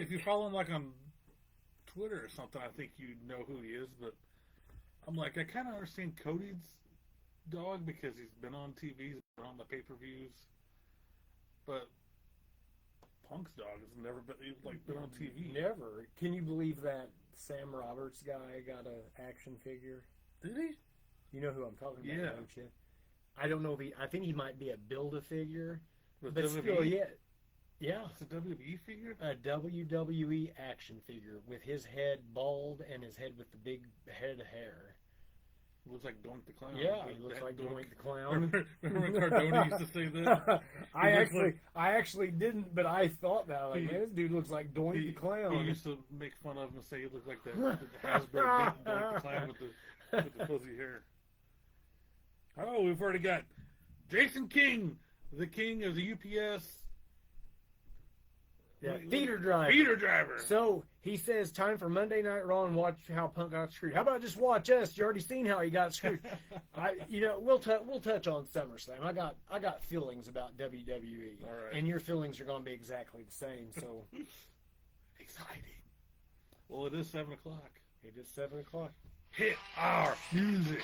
if you follow him like on Twitter or something, I think you know who he is. But I'm like, I kind of understand Cody's dog because he's been on TV, he's been on the pay-per-views. But Punk's dog has never been on TV. Never. Can you believe that Sam Roberts guy got an action figure? Did he? You know who I'm talking about, Yeah. don't you? I don't know if I think he might be a Build-A-Figure. With But WWE? still, yeah. Yeah. It's a WWE figure? A WWE action figure with his head bald and his head with the big head of hair. Looks like Doink the Clown. Yeah, he looks like Doink the Clown. Remember when Cardona used to say that? I actually didn't, but I thought that. Like, man, this dude looks like Doink the He Clown. used to make fun of him and say he looked like the Hasbro Doink the Clown with the fuzzy hair. Oh, we've already got Jason King, the king of the UPS. Yeah, feeder driver. Feeder driver. So he says, time for Monday Night Raw and watch how Punk got screwed. How about just watch us? You already seen how he got screwed. We'll touch on SummerSlam. I got feelings about WWE, all right. and your feelings are going to be exactly the same. So exciting. Well, it is 7 o'clock. It is 7 o'clock. Hit our music.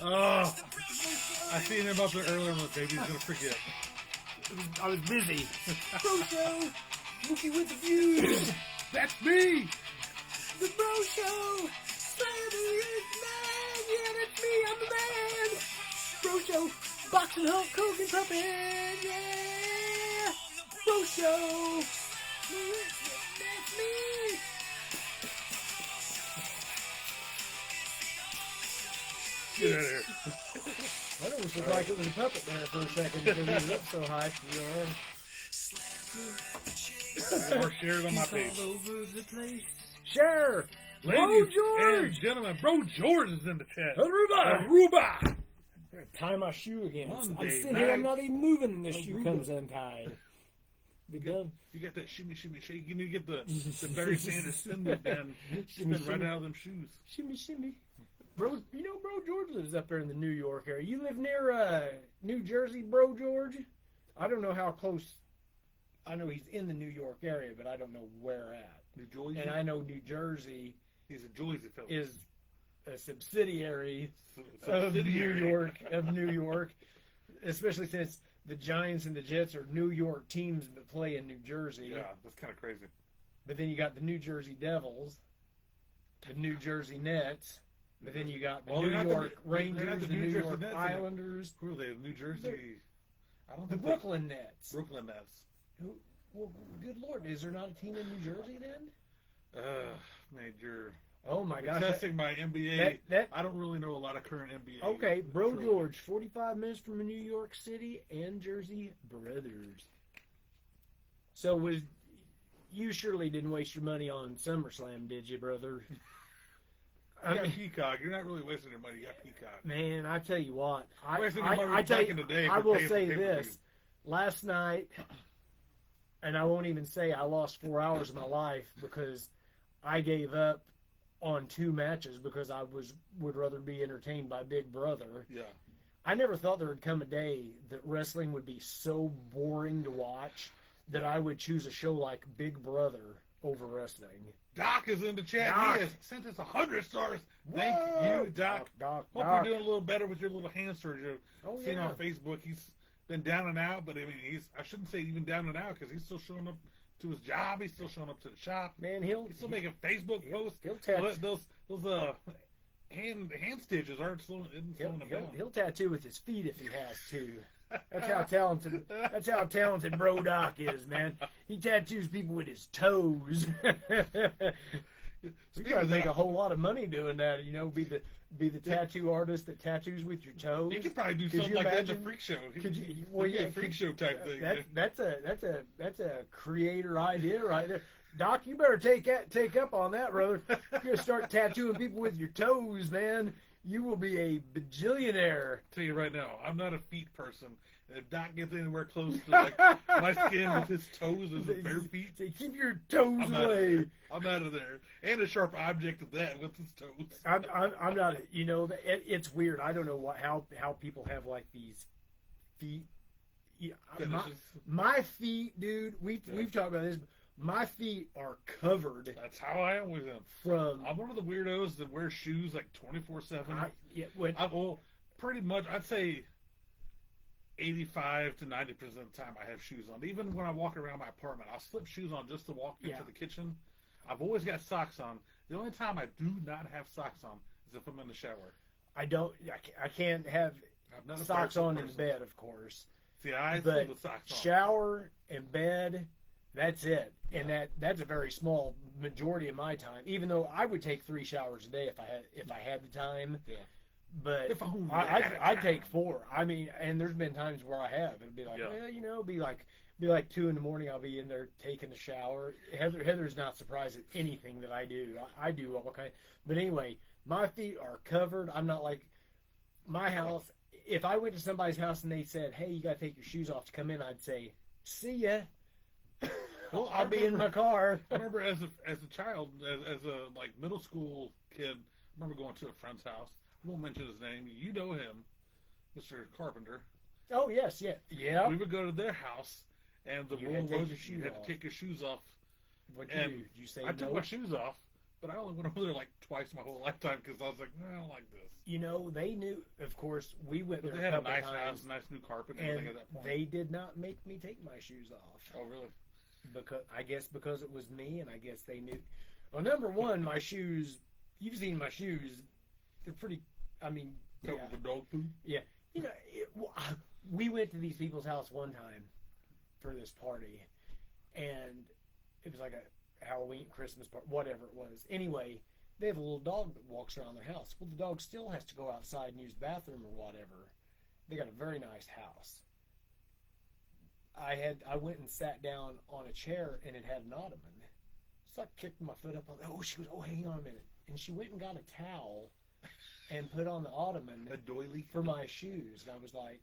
Oh, I seen him up there earlier. I'm like, baby, he's gonna forget. I was busy. Bro Show, Mookie with the views. That's me. The Bro Show. Yeah, that's me. I'm the man. Bro Show, boxing Hulk Hogan puppet. Yeah. Bro Show. That's me. Get out of here. I almost looked like it was a puppet there for a second because he was up so high. Or share it on my page. All over the place. Share. Bro Ladies and George. gentlemen, Bro George is in the chat. Aruba. Aruba. Tie my shoe again. I'm Monday sitting here, I'm night. not even moving, and this shoe Aruba. comes untied. Be done. You got that shimmy, shimmy, shake. You need to get the Barry Sanders spin move and spin right out of them shoes. Shimmy, shimmy. Bro, Bro George lives up there in the New York area. You live near New Jersey, Bro George? I don't know how close. I know he's in the New York area, but I don't know where at. New Jersey? And I know New Jersey He's a Jersey fellow. is a subsidiary of New York, especially since the Giants and the Jets are New York teams that play in New Jersey. Yeah, that's kind of crazy. But then you got the New Jersey Devils, the New Jersey Nets, but then you got the New York Rangers, the New York Islanders. Who are they? New Jersey? I don't The think Brooklyn Nets. Brooklyn Nets. Well, good Lord, is there not a team in New Jersey then? Major. Oh my gosh. Testing my NBA. That I don't really know a lot of current NBA. okay, Bro control. George, 45 minutes from New York City and Jersey brothers. So you surely didn't waste your money on SummerSlam, did you, brother? You got Peacock. You're not really wasting your money. You got Peacock. Man, I tell you what, Wasting your money I tell back you, in the day I for will pay- say pay-per-view. this. Last night, and I won't even say I lost 4 hours of my life because I gave up on 2 matches because I would rather be entertained by Big Brother. Yeah. I never thought there would come a day that wrestling would be so boring to watch that I would choose a show like Big Brother over wrestling. Doc is in the chat. Doc. He has sent us 100 stars. Thank Whoa. you, Doc. Doc. Hope you're doing a little better with your little hand surgery. Oh, Seen yeah. on Facebook, he's been down and out, but I mean, I shouldn't say even down and out because he's still showing up to his job. He's still showing up to the shop. Man, He's still making Facebook posts. He'll tattoo. Those hand stitches aren't slowing him down. He'll tattoo with his feet if he has to. That's how talented. That's how talented Bro Doc is, man. He tattoos people with his toes. You gotta make a whole lot of money doing that. You know, be the tattoo artist that tattoos with your toes. You could probably do Could something you like that at the imagine? freak show. Could you? Well, yeah, freak show type thing. That's a creator idea right there. Doc, you better take up on that, brother. You're gonna start tattooing people with your toes, man. You will be a bajillionaire. Tell you right now, I'm not a feet person. If Doc gets anywhere close to like my skin with his toes and his bare feet, Say, keep your toes away. I'm out of there. And a sharp object at that with his toes. I'm not. You know, it's weird. I don't know how people have like these feet Yeah, finishes. my feet, dude. We've talked about this. My feet are covered That's how I am with them. from. I'm one of the weirdos that wears shoes like 24/7. Well, pretty much, I'd say 85 to 90% of the time I have shoes on. Even when I walk around my apartment, I'll slip shoes on just to walk into the kitchen. I've always got socks on. The only time I do not have socks on is if I'm in the shower. I can't have socks on in bed, of course. See, I but sleep with socks on. Shower and bed, that's it. And that's a very small majority of my time. Even though I would take 3 showers a day if I had the time. Yeah. But If I'd take 4. I mean, and there's been times where I have. It'd be like, well, be like 2 in the morning. I'll be in there taking a shower. Heather's not surprised at anything that I do. I do all kind. But anyway, my feet are covered. I'm not like my house. If I went to somebody's house and they said, "Hey, you got to take your shoes off to come in," I'd say, "See ya." Well, I'll be in my car. I remember as a child, as a like middle school kid, I remember going to a friend's house. I won't mention his name. You know him, Mr. Carpenter. Oh yes, yeah. We would go to their house, and the rule was you had to take your shoes off. What'd you do? Did you say I took my shoes off, but I only went over there like twice my whole lifetime because I was like, I don't like this. You know, they knew. Of course, we went there. They had a nice times, house, nice new carpet, and and everything at that point. they did not make me take my shoes off. Oh, really? Because it was me, and I guess they knew. Well, number one, my shoes. You've seen my shoes. They're pretty. I mean, Covered with dog poop. Yeah. You know, we went to these people's house one time for this party, and it was like a Halloween, Christmas party, whatever it was. Anyway, they have a little dog that walks around their house. Well, the dog still has to go outside and use the bathroom or whatever. They got a very nice house. I went and sat down on a chair, and it had an ottoman. So I kicked my foot up on. She goes, hang on a minute, and she went and got a towel and put on the ottoman A doily for my shoes. And I was like,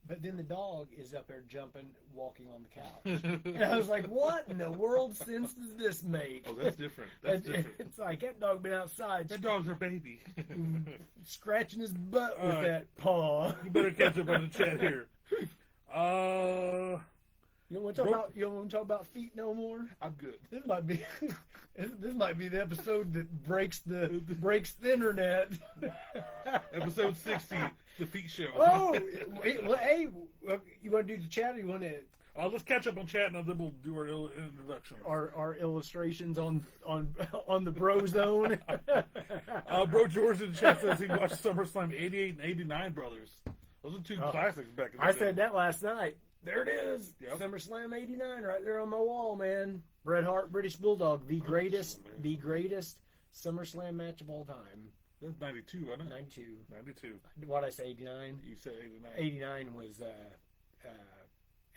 but then the dog is up there jumping, walking on the couch. And I was like, what in the world sense does this make? Oh, that's different. That's different. It's like, that dog been outside That dog's our baby. scratching his butt with right. that paw. You better catch up on the chat here. You don't want to talk about feet no more? I'm good. This might be the episode that breaks the internet. Episode 60, the feet show. Oh, hey, you want to do the chat or you want to? Let's catch up on chat and then we'll do our introduction. Our illustrations on the Bro Zone. Bro George in the chat says he watched SummerSlam 88 and 89, brothers. Those are 2 classics back in the day. I said that last night. There it is. Yep. SummerSlam 89 right there on my wall, man. Bret Hart, British Bulldog, the greatest SummerSlam match of all time. That's 92, wasn't it? 92. 92. What'd I say, 89? You said 89. 89 was,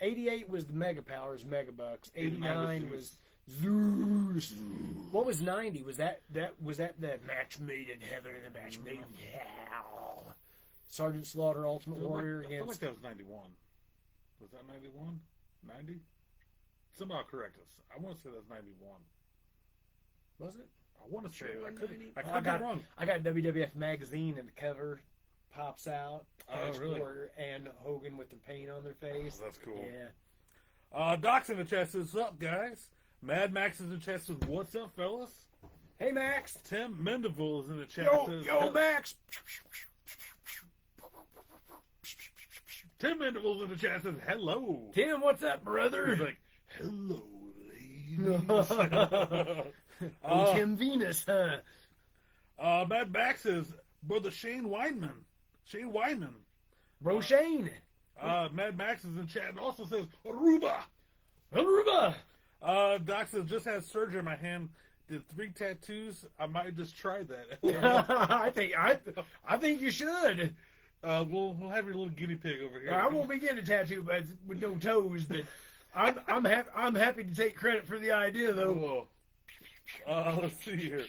88 was the Mega Powers, Mega Bucks. 89 was Zeus. What was 90? Was that the match made in heaven and the match made in hell? Sergeant Slaughter, Ultimate Warrior I feel like against... that was 91. Was that 91? 90? Somebody correct us. I want to say that's 91. Was it? I want to say it. I I could be wrong. I got WWF magazine and the cover pops out. Oh, really? And Hogan with the paint on their face. Oh, that's cool. Yeah. Doc's in the chat says, what's up, guys? Mad Max is in the chat says, what's up, fellas? Hey, Max. Tim Mendeville is in the chat says, Yo, Max. Tim Mendeville's in the chat says, hello. Tim, what's up, brother? He's like, hello, ladies. Tim Venus, huh? Mad Max says, brother Shane Weinman. Bro Shane. Mad Max is in chat and also says, Aruba. Doc says, just had surgery in my hand. Did 3 tattoos. I might just try that. I think you should. We'll have your little guinea pig over here. I won't be getting a tattoo, but with no toes. But I'm happy to take credit for the idea, though. Let's see here.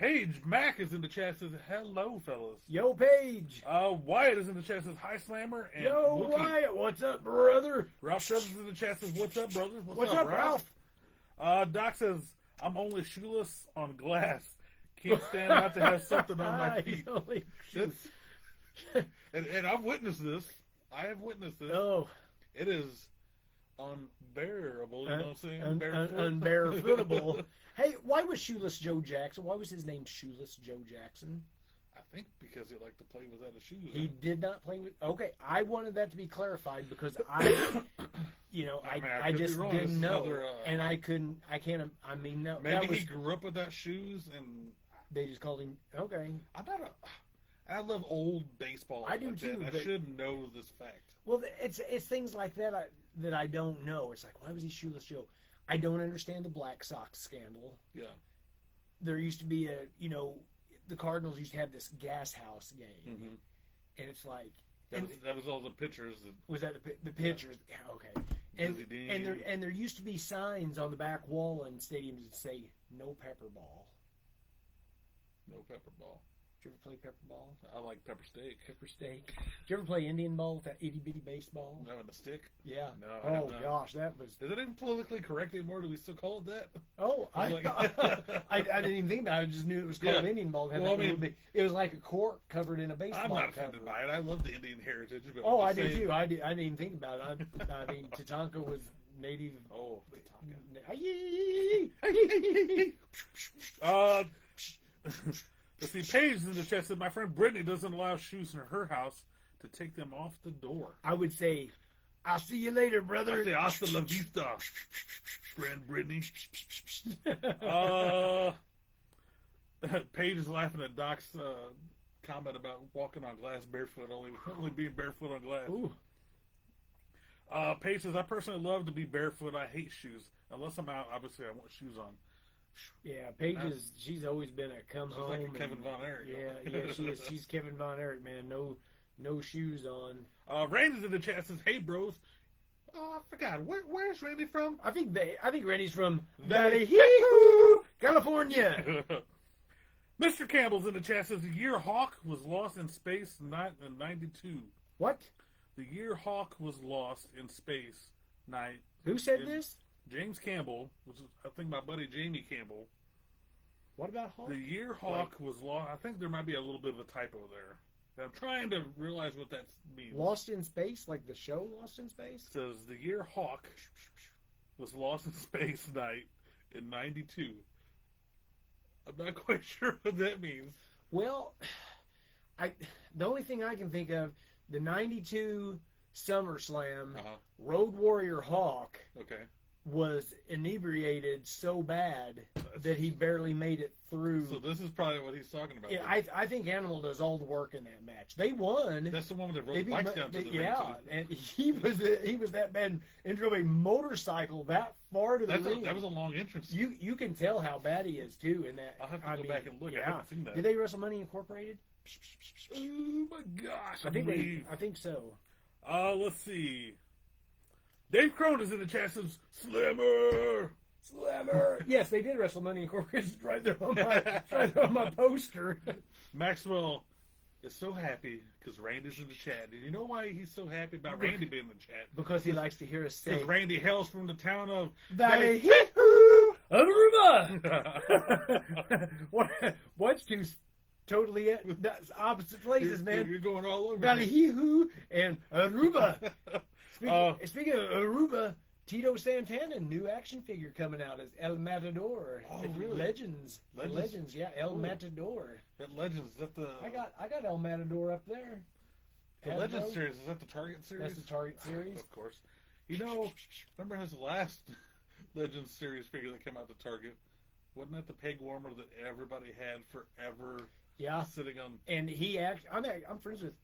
Paige Mack is in the chat says, hello, fellas. Yo, Paige. Wyatt is in the chat says, hi, Slammer. And Yo, Wookie. Wyatt. What's up, brother? Ralph Shevers is in the chat says, what's up, brother? What's up, Ralph? Doc says, I'm only shoeless on glass. Can't stand out to have something on my feet. And I've witnessed this. I have witnessed this. Oh, It is unbearable. You know what I'm saying? unbarefootable. Hey, why was Shoeless Joe Jackson? Why was his name Shoeless Joe Jackson? I think because he liked to play without his shoes. He did not play with. Okay, I wanted that to be clarified because I could be just wrong. This didn't is know, another, and I couldn't. I can't. I mean, no, Maybe that was, he grew up without shoes, and they just called him. Okay. I'm not a. I love old baseball. I do like too, that. I but- should know this fact. Well, it's things like that that I don't know. It's like, why was he Shoeless Joe? I don't understand the Black Sox scandal. Yeah. There used to be the Cardinals used to have this gas house game, Mm-hmm. and it's like, That was all the pitchers. was that the pitchers? Yeah, okay. And Dizzy Dean. there used to be signs on the back wall in stadiums that say no pepper ball. No pepper ball. Did you ever play pepper ball? I like pepper steak. Pepper steak. Did you ever play Indian ball with that itty bitty baseball? No, in the stick. Yeah. No, I have Oh not. gosh, that was. Is it even politically correct anymore? Do we still call it that? Oh, I Like- I didn't even think about it. I just knew it was called Yeah. Indian ball. It had Well, that I little mean- bit- it was like a cork covered in a baseball I'm not cover. offended by it. I love the Indian heritage. But Oh, I'm I just did saying- too. I didn't even think about it. I mean, Tatanka was native. Oh, let's see. Paige in the chat said, my friend Brittany doesn't allow shoes in her house to take them off the door. I would say, I'll see you later, I brother. say, hasta la vista, friend Brittany. Paige is laughing at Doc's comment about walking on glass barefoot, only being barefoot on glass. Ooh. Paige says, I personally love to be barefoot. I hate shoes. Unless I'm out, obviously I want shoes on. Yeah, Paige is. She's always been a come She's home. like a and- Kevin Von Erich. Yeah, she is. She's Kevin Von Erich, man. No shoes on. Randy's in the chat says, hey, bros. Oh, I forgot. Where's Randy from? I think Randy's from Valley, California. Mr. Campbell's in the chat says, the year Hawk was lost in space in 92. What? The year Hawk was lost in space night. Who said Is- this? James Campbell, which is, I think, my buddy Jamie Campbell. What about Hawk? The year Hawk was lost. I think there might be a little bit of a typo there. I'm trying to realize what that means. Lost in Space, like the show Lost in Space? It says the year Hawk was lost in space night in 92. I'm not quite sure what that means. Well, the only thing I can think of, the 92 SummerSlam, Uh-huh. Road Warrior Hawk Okay. was inebriated so bad that he barely made it through. So this is probably what he's talking about. Yeah, I think Animal does all the work in that match. They won. That's the one that They rode beat bikes Mo- down to the ring. yeah, too. and he was that bad and drove a motorcycle that far to the ring. That was a long entrance. You can tell how bad he is too in that. I'll have to I go mean, back and look. I Yeah. haven't seen that. Did they wrestle Money Incorporated? Oh my gosh! I think believe. I think so. Let's see. Dave Crone is in the chat. Says Slammer. Slammer. Yes, they did wrestle Money Incorporated. It's right there on my poster. Maxwell is so happy because Randy's in the chat. And you know why he's so happy about Randy being in the chat? Because he likes to hear us say Because Randy hails from the town of Valley Aruba. What's two totally that's opposite places, man. You're going all over. Valley and Aruba. Speaking of Aruba, Tito Santana, new action figure coming out as El Matador. Oh, It's really? Legends. Legends? Yeah, El Cool. Matador. That Legends, is that the I got El Matador up there. the Legends Hasbro. series? Is that the Target series? That's the Target series. Of course. You know, remember his last Legends series figure that came out to Target? Wasn't that the peg warmer that everybody had forever Yeah, sitting on and I'm friends with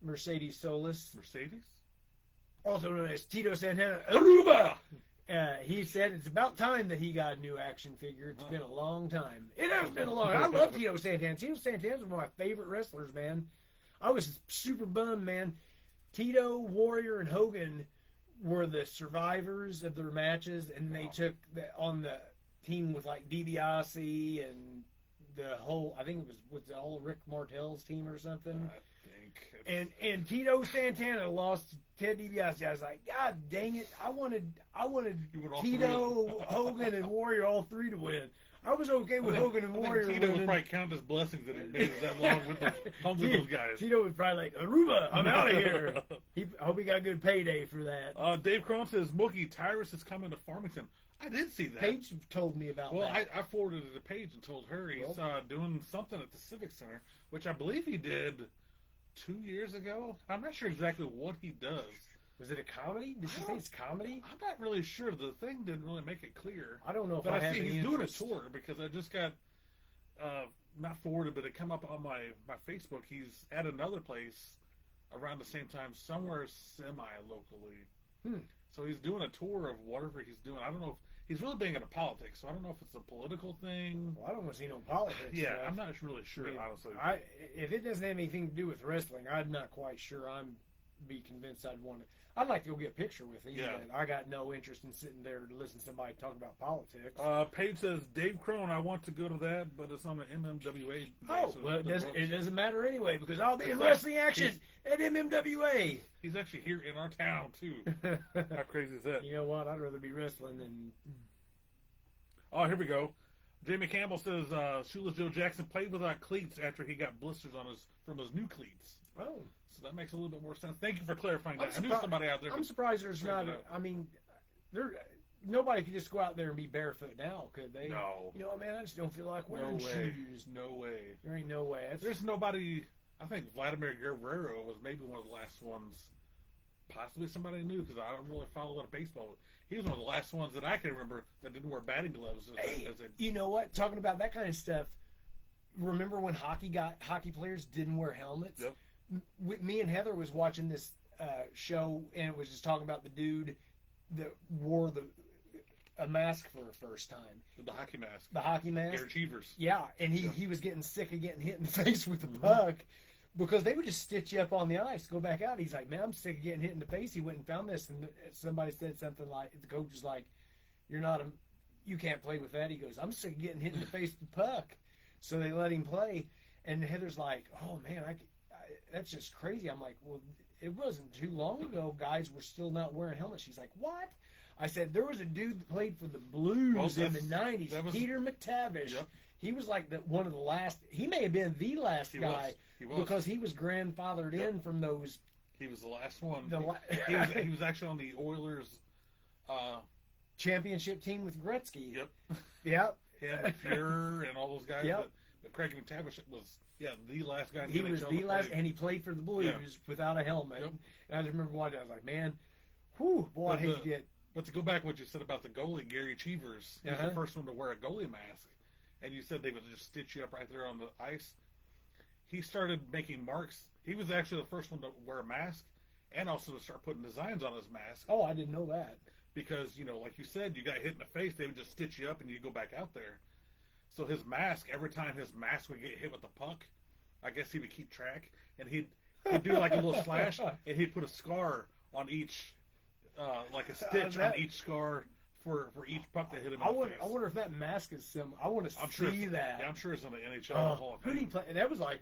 Mercedes Solis, Mercedes? also known as Tito Santana. Aruba. He said it's about time that he got a new action figure. It's been a long time. It has been a long time. I love Tito Santana. Tito Santana's one of my favorite wrestlers, man. I was super bummed, man. Tito, Warrior, and Hogan were the survivors of their matches, and they took on the team with like DiBiase and the whole. I think it was the whole Rick Martel's team or something. I think. And Tito Santana lost to Ted DiBiase. I was like, God dang it! I wanted You would all three Tito, Hogan, and Warrior all three to win. I was okay with Hogan and Warrior. Tito was winning. probably counting his blessings that he made it that long with those guys. Tito was probably like, Aruba, I'm out of here. I hope he got a good payday for that. Dave Cron says, Mookie, Tyrus is coming to Farmington. I did see that. Paige told me about Well, that. I forwarded it to Paige and told her he's doing something at the Civic Center, which I believe he did 2 years ago. I'm not sure exactly what he does. Was it a comedy? Did she say it's comedy? I'm not really sure. The thing didn't really make it clear. I don't know if But I I have see any he's doing a interest. tour because I just got, not forwarded, but it come up on my Facebook. He's at another place around the same time, somewhere semi-locally. So he's doing a tour of whatever he's doing. I don't know if he's really big into politics, so I don't know if it's a political thing. Well, I don't want to see no politics. Yeah, stuff. I'm not really sure, I mean, honestly. If it doesn't have anything to do with wrestling, I'm not quite sure be convinced I'd want to. I'd like to go get a picture with him. Yeah. But I got no interest in sitting there to listen to somebody talk about politics. Paige says, Dave Crone, I want to go to that, but it's on the MMWA day. Oh, so well, the books. it doesn't matter anyway because I'll be in Exactly. wrestling action at MMWA. He's actually here in our town, too. How crazy is that? You know what? I'd rather be wrestling than. Oh, here we go. Jamie Campbell says, Shoeless Joe Jackson played without cleats after he got blisters from his new cleats. Oh. So that makes a little bit more sense. Thank you for clarifying that. I knew surpri- somebody out there. I'm surprised there's figured not. it out. I mean, nobody could just go out there and be barefoot now, could they? No. You know what, man? I just don't feel like No wearing way. shoes. No way. There ain't no way. There's nobody. I think Vladimir Guerrero was maybe one of the last ones. Possibly somebody new because I don't really follow a lot of baseball. He was one of the last ones that I can remember that didn't wear batting gloves. You know what? Talking about that kind of stuff. Remember when hockey players didn't wear helmets? Yep. Me and Heather was watching this show, and it was just talking about the dude that wore a mask for the first time. The hockey mask. The hockey mask. Gary Cheevers. Yeah, and he was getting sick of getting hit in the face with the puck because they would just stitch you up on the ice, go back out. He's like, man, I'm sick of getting hit in the face. He went and found this, and somebody said something like, the coach was like, you can't play with that. He goes, I'm sick of getting hit in the face with the puck. So they let him play, and Heather's like, oh man, that's just crazy. I'm like, well, it wasn't too long ago. Guys were still not wearing helmets. She's like, what? I said, there was a dude that played for the Blues in the 90s, Peter McTavish. Yep. He was like one of the last. He may have been the last guy He was. because he was grandfathered in from those. He was the last one. The he was actually on the Oilers championship team with Gretzky. Yep. Yep. Him, Fuhrer, and all those guys. Yep. But Craig McTavish was, the last guy. in He was NHL the to last, play. and he played for the Blues without a helmet. Yep. And I just remember watching. I was like, man, whew, boy, I hate to get. But to go back to what you said about the goalie, Gary Cheevers, he was the first one to wear a goalie mask. And you said they would just stitch you up right there on the ice. He started making marks. He was actually the first one to wear a mask and also to start putting designs on his mask. Oh, I didn't know that. Because, like you said, you got hit in the face, they would just stitch you up and you go back out there. So his mask, every time his mask would get hit with the puck, I guess he would keep track. And he'd do like a little slash, and he'd put a scar on each, like a stitch on each scar for each puck that hit him in the face. I wonder if that mask is similar. I want to see that. Yeah, I'm sure it's in the NHL Hall of Who did he Fame. play? That was like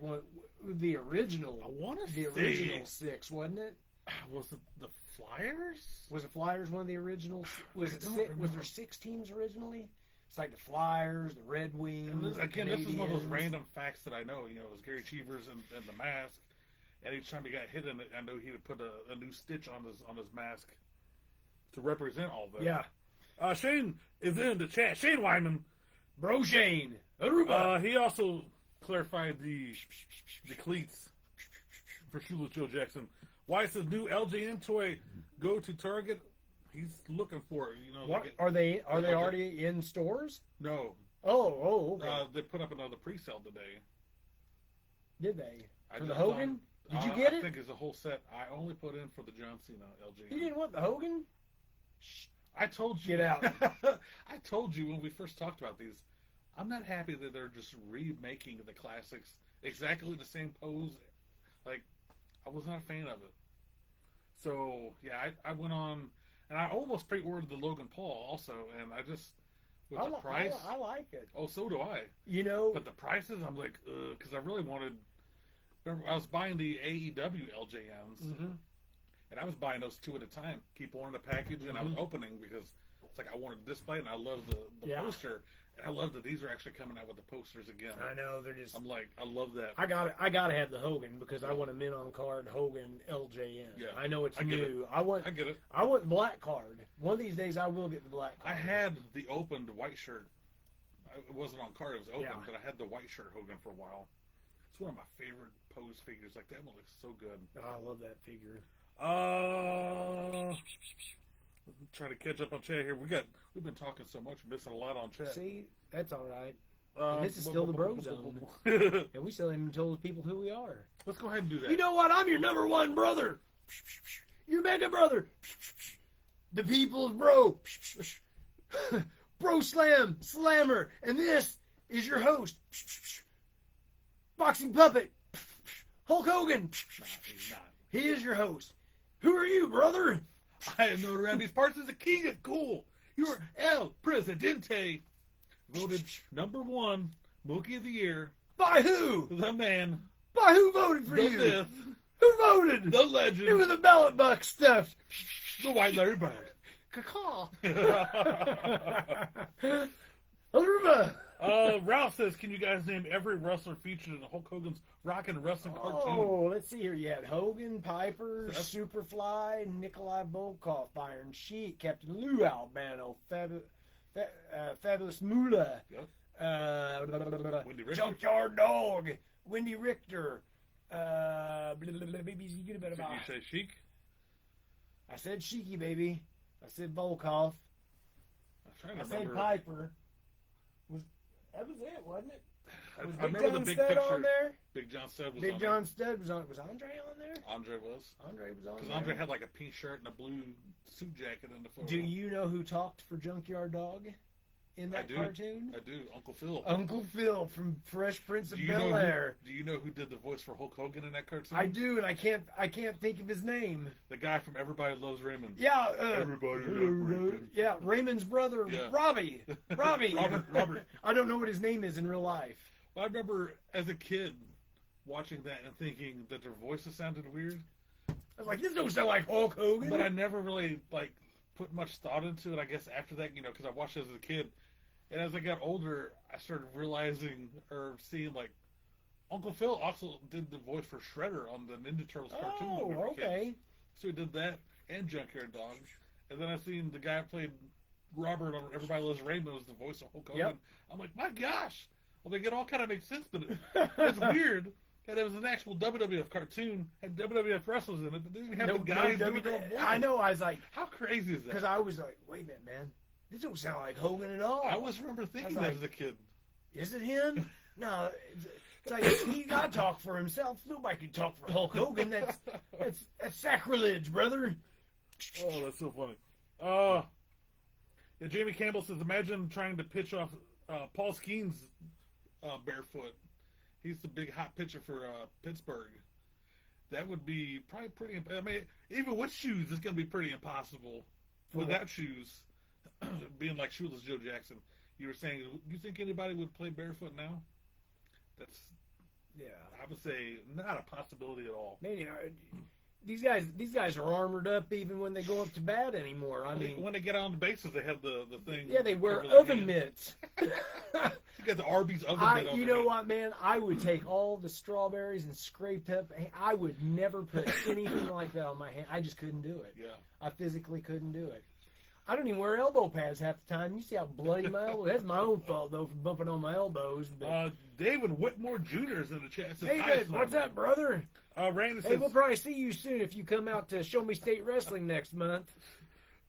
the original. I want to the original six, wasn't it? Was it the Flyers? Was the Flyers one of the originals? Was there 6 teams originally? It's like the Flyers, the Red Wings. Again, the this is one of those Canadiens. random facts that I know. It was Gary Cheevers and the mask, and each time he got hit in it, I know he would put a new stitch on his mask to represent all that. Yeah. Shane is in the chat. Shane Wyman. Bro Shane. Aruba. He also clarified the cleats for Shoeless Joe Jackson. Why says new LJN toy go to Target? He's looking for it. What are they already in stores? No. Oh, okay. They put up another pre-sale today. Did they? I For the just Hogan? Did you get I it? think it's a whole set. I only put in for the John Cena LJN. You didn't want the Hogan? I told you. Get out. I told you when we first talked about these. I'm not happy that they're just remaking the classics exactly the same pose. Like, I was not a fan of it. So, yeah, I went on, and I almost pre-ordered the Logan Paul also, and I just, with the price. I like it. Oh, so do I. But the prices, I'm like, because I really wanted, remember, I was buying the AEW LJNs, and I was buying those 2 at a time, keep one in the package, and I was opening because it's like I wanted to display it, and I love the poster. And I love that these are actually coming out with the posters again. I know they're just. I'm like, I love that. I got to have the Hogan because I want a men on card Hogan LJN. Yeah, I know it's I get new. I get it. I want the black card. One of these days I will get the black I card. had the opened white shirt. It wasn't on card; it was open, Yeah. but I had the white shirt Hogan for a while. It's one of my favorite pose figures. Like that one looks so good. Oh, I love that figure. Trying to catch up on chat here. We've been talking so much, missing a lot on chat. See, that's all right. And this is still the Bro Zone. And we still haven't even told people who we are. Let's go ahead and do that. You know what? I'm your number one brother. Your mega brother. The people's bro. Bro Slam, Slammer. And this is your host. Boxing Puppet. Hulk Hogan. He's not. He is your host. Who are you, brother? I am known around these parts as the king of cool. You're El Presidente. Voted #1 Mookie of the Year. By who? The man. By who voted for The you? myth. Who voted? The legend. Who was the ballot box stuffed? The White Larry Bird. Caw. Aruba. Ralph says, can you guys name every wrestler featured in Hulk Hogan's Rockin' Wrestling cartoon? Oh, let's see here. You had Hogan, Piper, That's- Superfly, Nikolai Volkov, Iron Sheik, Captain Lou Albano, Fabulous Moolah, Yep. Wendy Richter. Junkyard Dog, Wendy Richter. Baby, you get a bit Did about. you say Sheik? I said Sheiky, baby. I said Volkov. I'm trying I to said remember. Piper. That was it, wasn't it? I Was remember Big the John big Studd picture. on there? Big John Studd was Big on John Studd was on. Was Andre on there? there. Andre was. Andre was on Because there. Andre had like a pink shirt and a blue suit jacket in the photo. Do you know who talked for Junkyard Dog in that I do. cartoon? I do. Uncle Phil. Uncle Phil from Fresh Prince of Do you know Bel Air. do you know who did the voice for Hulk Hogan in that cartoon? I do, and I can't think of his name. The guy from Everybody Loves Raymond. Yeah, Everybody Loves Raymond. yeah, Raymond's brother, Yeah. Robbie. Robert. I don't know what his name is in real life. I remember as a kid watching that and thinking that their voices sounded weird, I was like, this don't sound like Hulk Hogan. but I never really like put much thought into it. I guess after that, because I watched it as a kid, and as I got older, I started realizing or seeing like Uncle Phil also did the voice for Shredder on the Ninja Turtles cartoon. when we were Oh, kids. okay. So he did that and Junkyard Dog, and then I seen the guy who played Robert on Everybody Loves Raymond was the voice of Hulk Hogan. Yep. I'm like, my gosh. Well, they it all kind of makes sense, but it's weird that it was an actual WWF cartoon, had WWF wrestlers in it, but they didn't have the guys doing their voices. I know. I was like, How crazy is because that? I was like, wait a minute, man. This don't sound like Hogan at all. I always remember thinking I was that as a kid. Is it him? No. It's like he got to talk for himself. Nobody can talk for Hulk Hogan. That's sacrilege, brother. Oh, that's so funny. Yeah, Jamie Campbell says, imagine trying to pitch off Paul Skeens barefoot. He's the big hot pitcher for Pittsburgh. That would be probably pretty. I mean, even with shoes, it's going to be pretty impossible. Without shoes, being like shoeless Joe Jackson. You were saying, you think anybody would play barefoot now? That's, Yeah. I would say, not a possibility at all. Maybe these guys are armored up even when they go up to bat anymore. I mean, when they get on the bases, they have the thing. yeah, they wear over their oven hand. mitts. You got the Arby's oven mitt over You know there. what, man? I would take all the strawberries and scraped up. I would never put anything like that on my hand. I just couldn't do it. Yeah. I physically couldn't do it. I don't even wear elbow pads half the time. You see how bloody my elbow. That's my own fault though for bumping on my elbows. But David Whitmore Jr. is in the chat. Says, hey, "Hi, Dad, what's Slammer." up, brother? Randy Hey, says, we'll probably see you soon if you come out to Show Me State Wrestling next month.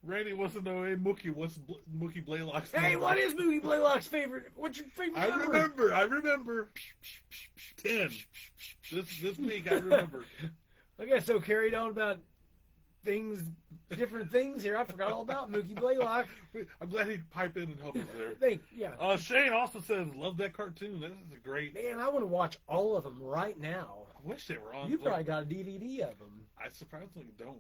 Randy wants to know, hey, Mookie, what's Mookie Blaylock's Hey, number? what is Mookie Blaylock's favorite? What's your favorite number? I remember. 10. This week, I remember. I got so carried on about different things here. I forgot all about Mookie Blaylock. I'm glad he piped in and helped us there. Yeah. Shane also says, love that cartoon. This is a great. Man, I want to watch all of them right now. I wish they were on. You probably got a DVD of them. I surprisingly don't.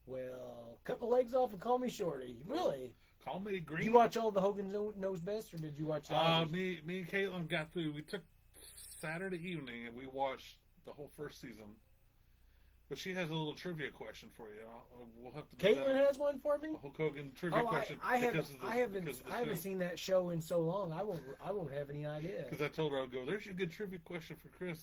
Well, cut my legs off and call me Shorty. Really? Call me Green. Did you watch all the Hogan Knows Best, or did you watch the others? Me and Caitlin got through. We took Saturday evening and we watched the whole first season. But she has a little trivia question for you. We'll have to do Caitlin that. has one for me. A Hulk Hogan trivia question. I haven't because of the I haven't show. seen that show in so long. I won't have any idea. Because I told her I'd go. There's your good trivia question for Chris.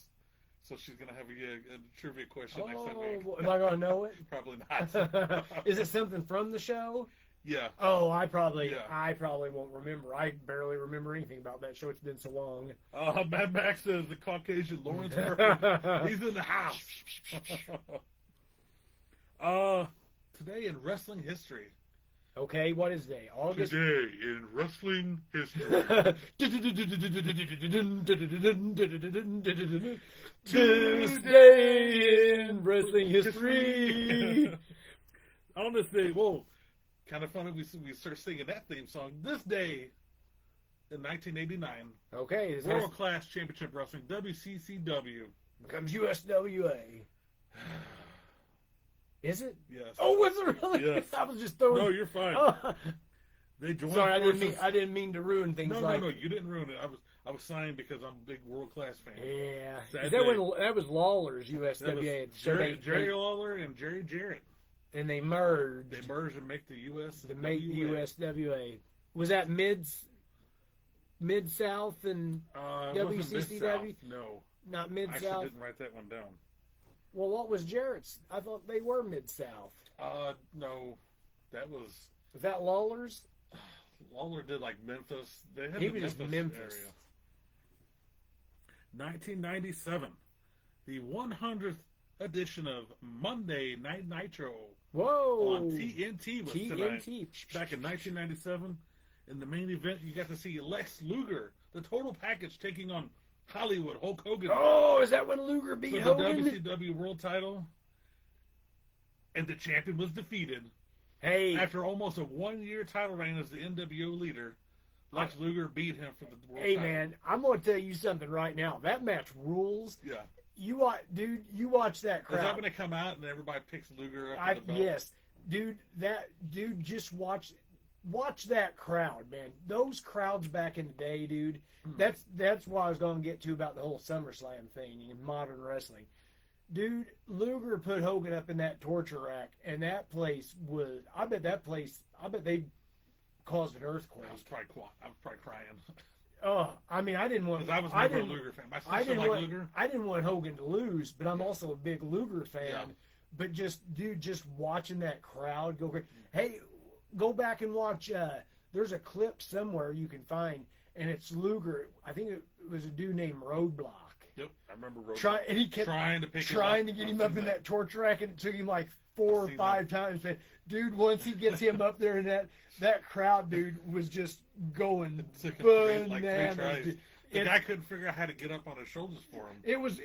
So she's gonna have a trivia question next week. Am I gonna know it? Probably not. Is it something from the show? Yeah. Oh, I probably Yeah. won't remember. I barely remember anything about that show. It's been so long. Mad Max says the Caucasian Lawrence Murphy. He's in the house. Today in wrestling history. Okay, what is day? August. Today in wrestling history. Tuesday in wrestling history. On this day, whoa, kind of funny we start singing that theme song. This day in 1989, Okay, is World Class Championship Wrestling, WCCW. becomes USWA. Is it? Yes. Oh, was it really? Yes. I was just throwing. No, you're fine. Oh. They joined Sorry, forces. I didn't mean to ruin things. No, like... no, you didn't ruin it. I was signed because I'm a big World Class fan. Yeah, Sad is that day. when that was Lawler's That was USWA? Jerry Lawler and Jerry Jarrett. And they merged. They merged and make the US. to make the USWA. Was that mid South and it wasn't WCCW? Mid-South, no, not I mid actually South? didn't write that one down. Well, what was Jarrett's? I thought they were mid South. No, that was Was that Lawler's? Lawler did like Memphis. They had He the was just Memphis Memphis. area. 1997, the 100th edition of Monday Night Nitro Whoa! on TNT was tonight. TNT. Back in 1997, in the main event, you got to see Lex Luger, the total package, taking on Hollywood Hulk Hogan Oh, is that when Luger beat for the Hogan? WCW World Title. And the champion was defeated. Hey, After almost a 1-year title reign as the NWO leader, Lex Luger beat him for the world hey, title. man, I'm gonna tell you something right now. That match rules. Yeah. You watch, dude. You watch that Is that crowd. going to come out and everybody picks Luger up for the belt? Yes, dude. Just watch that crowd, man. Those crowds back in the day, dude. That's what I was going to get to about the whole SummerSlam thing in modern wrestling. Dude, Luger put Hogan up in that torture rack, and that place was. I bet they caused an earthquake. I was probably crying. Oh, I mean, I didn't want. Because I was I never a didn't. Luger fan. My I sister didn't liked want. Luger. I didn't want Hogan to lose, but I'm also a big Luger fan. Yeah. But just watching that crowd go crazy. Hey, go back and watch. There's a clip somewhere you can find, and it's Luger. I think it was a dude named Roadblock. Yep, I remember Road. And he kept trying to pick trying to get him up in that torture rack, and it took him like 4 or 5 times. But dude, once he gets him up there, and that crowd, dude, was just going Like 3 bananas. tries. dude. The guy couldn't figure out how to get up on his shoulders for him. It's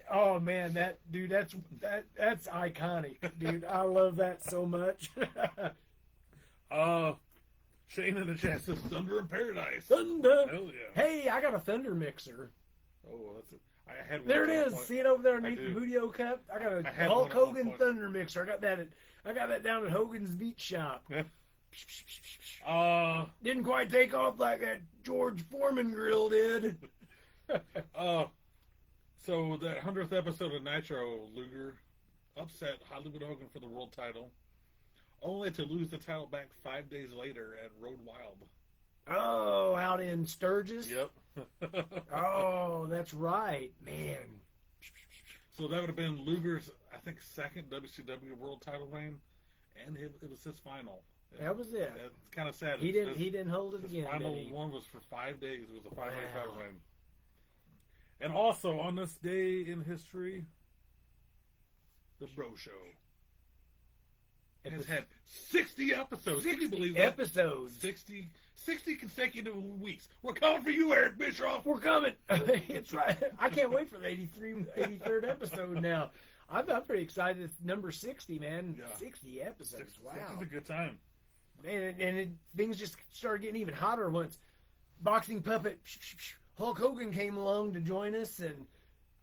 oh man, that's iconic, dude. I love that so much. Shane in the chat says Thunder in Paradise. Thunder. Hell yeah. Hey, I got a Thunder mixer. Oh, that's it. I had one There at it one is. point. See it over there I underneath the do. Budio cup. I got a I had Hulk one at one Hogan point. Thunder mixer. I got that down at Hogan's Beach Shop. Didn't quite take off like that George Foreman grill did. So that 100th episode of Nitro, Luger upset Hollywood Hogan for the world title, only to lose the title back 5 days later at Road Wild. Oh, out in Sturgis? Yep. Oh, that's right, man. So that would have been Luger's, I think, second WCW world title reign, and it was his final. That was it. It's kind of sad. He didn't hold it His again. final Did he? one was for 5 days. It was a 5-day Wow. title reign. And also on this day in history, the Bro Show has had 60 episodes. Can you believe that? Episodes. 60 consecutive weeks. We're coming for you, Eric Bischoff. We're coming. It's right. I can't wait for the 83rd episode now. I'm pretty excited. It's number 60, man. Yeah. 60 episodes. Wow. It's a good time. And things just started getting even hotter once Boxing Puppet Hulk Hogan came along to join us, and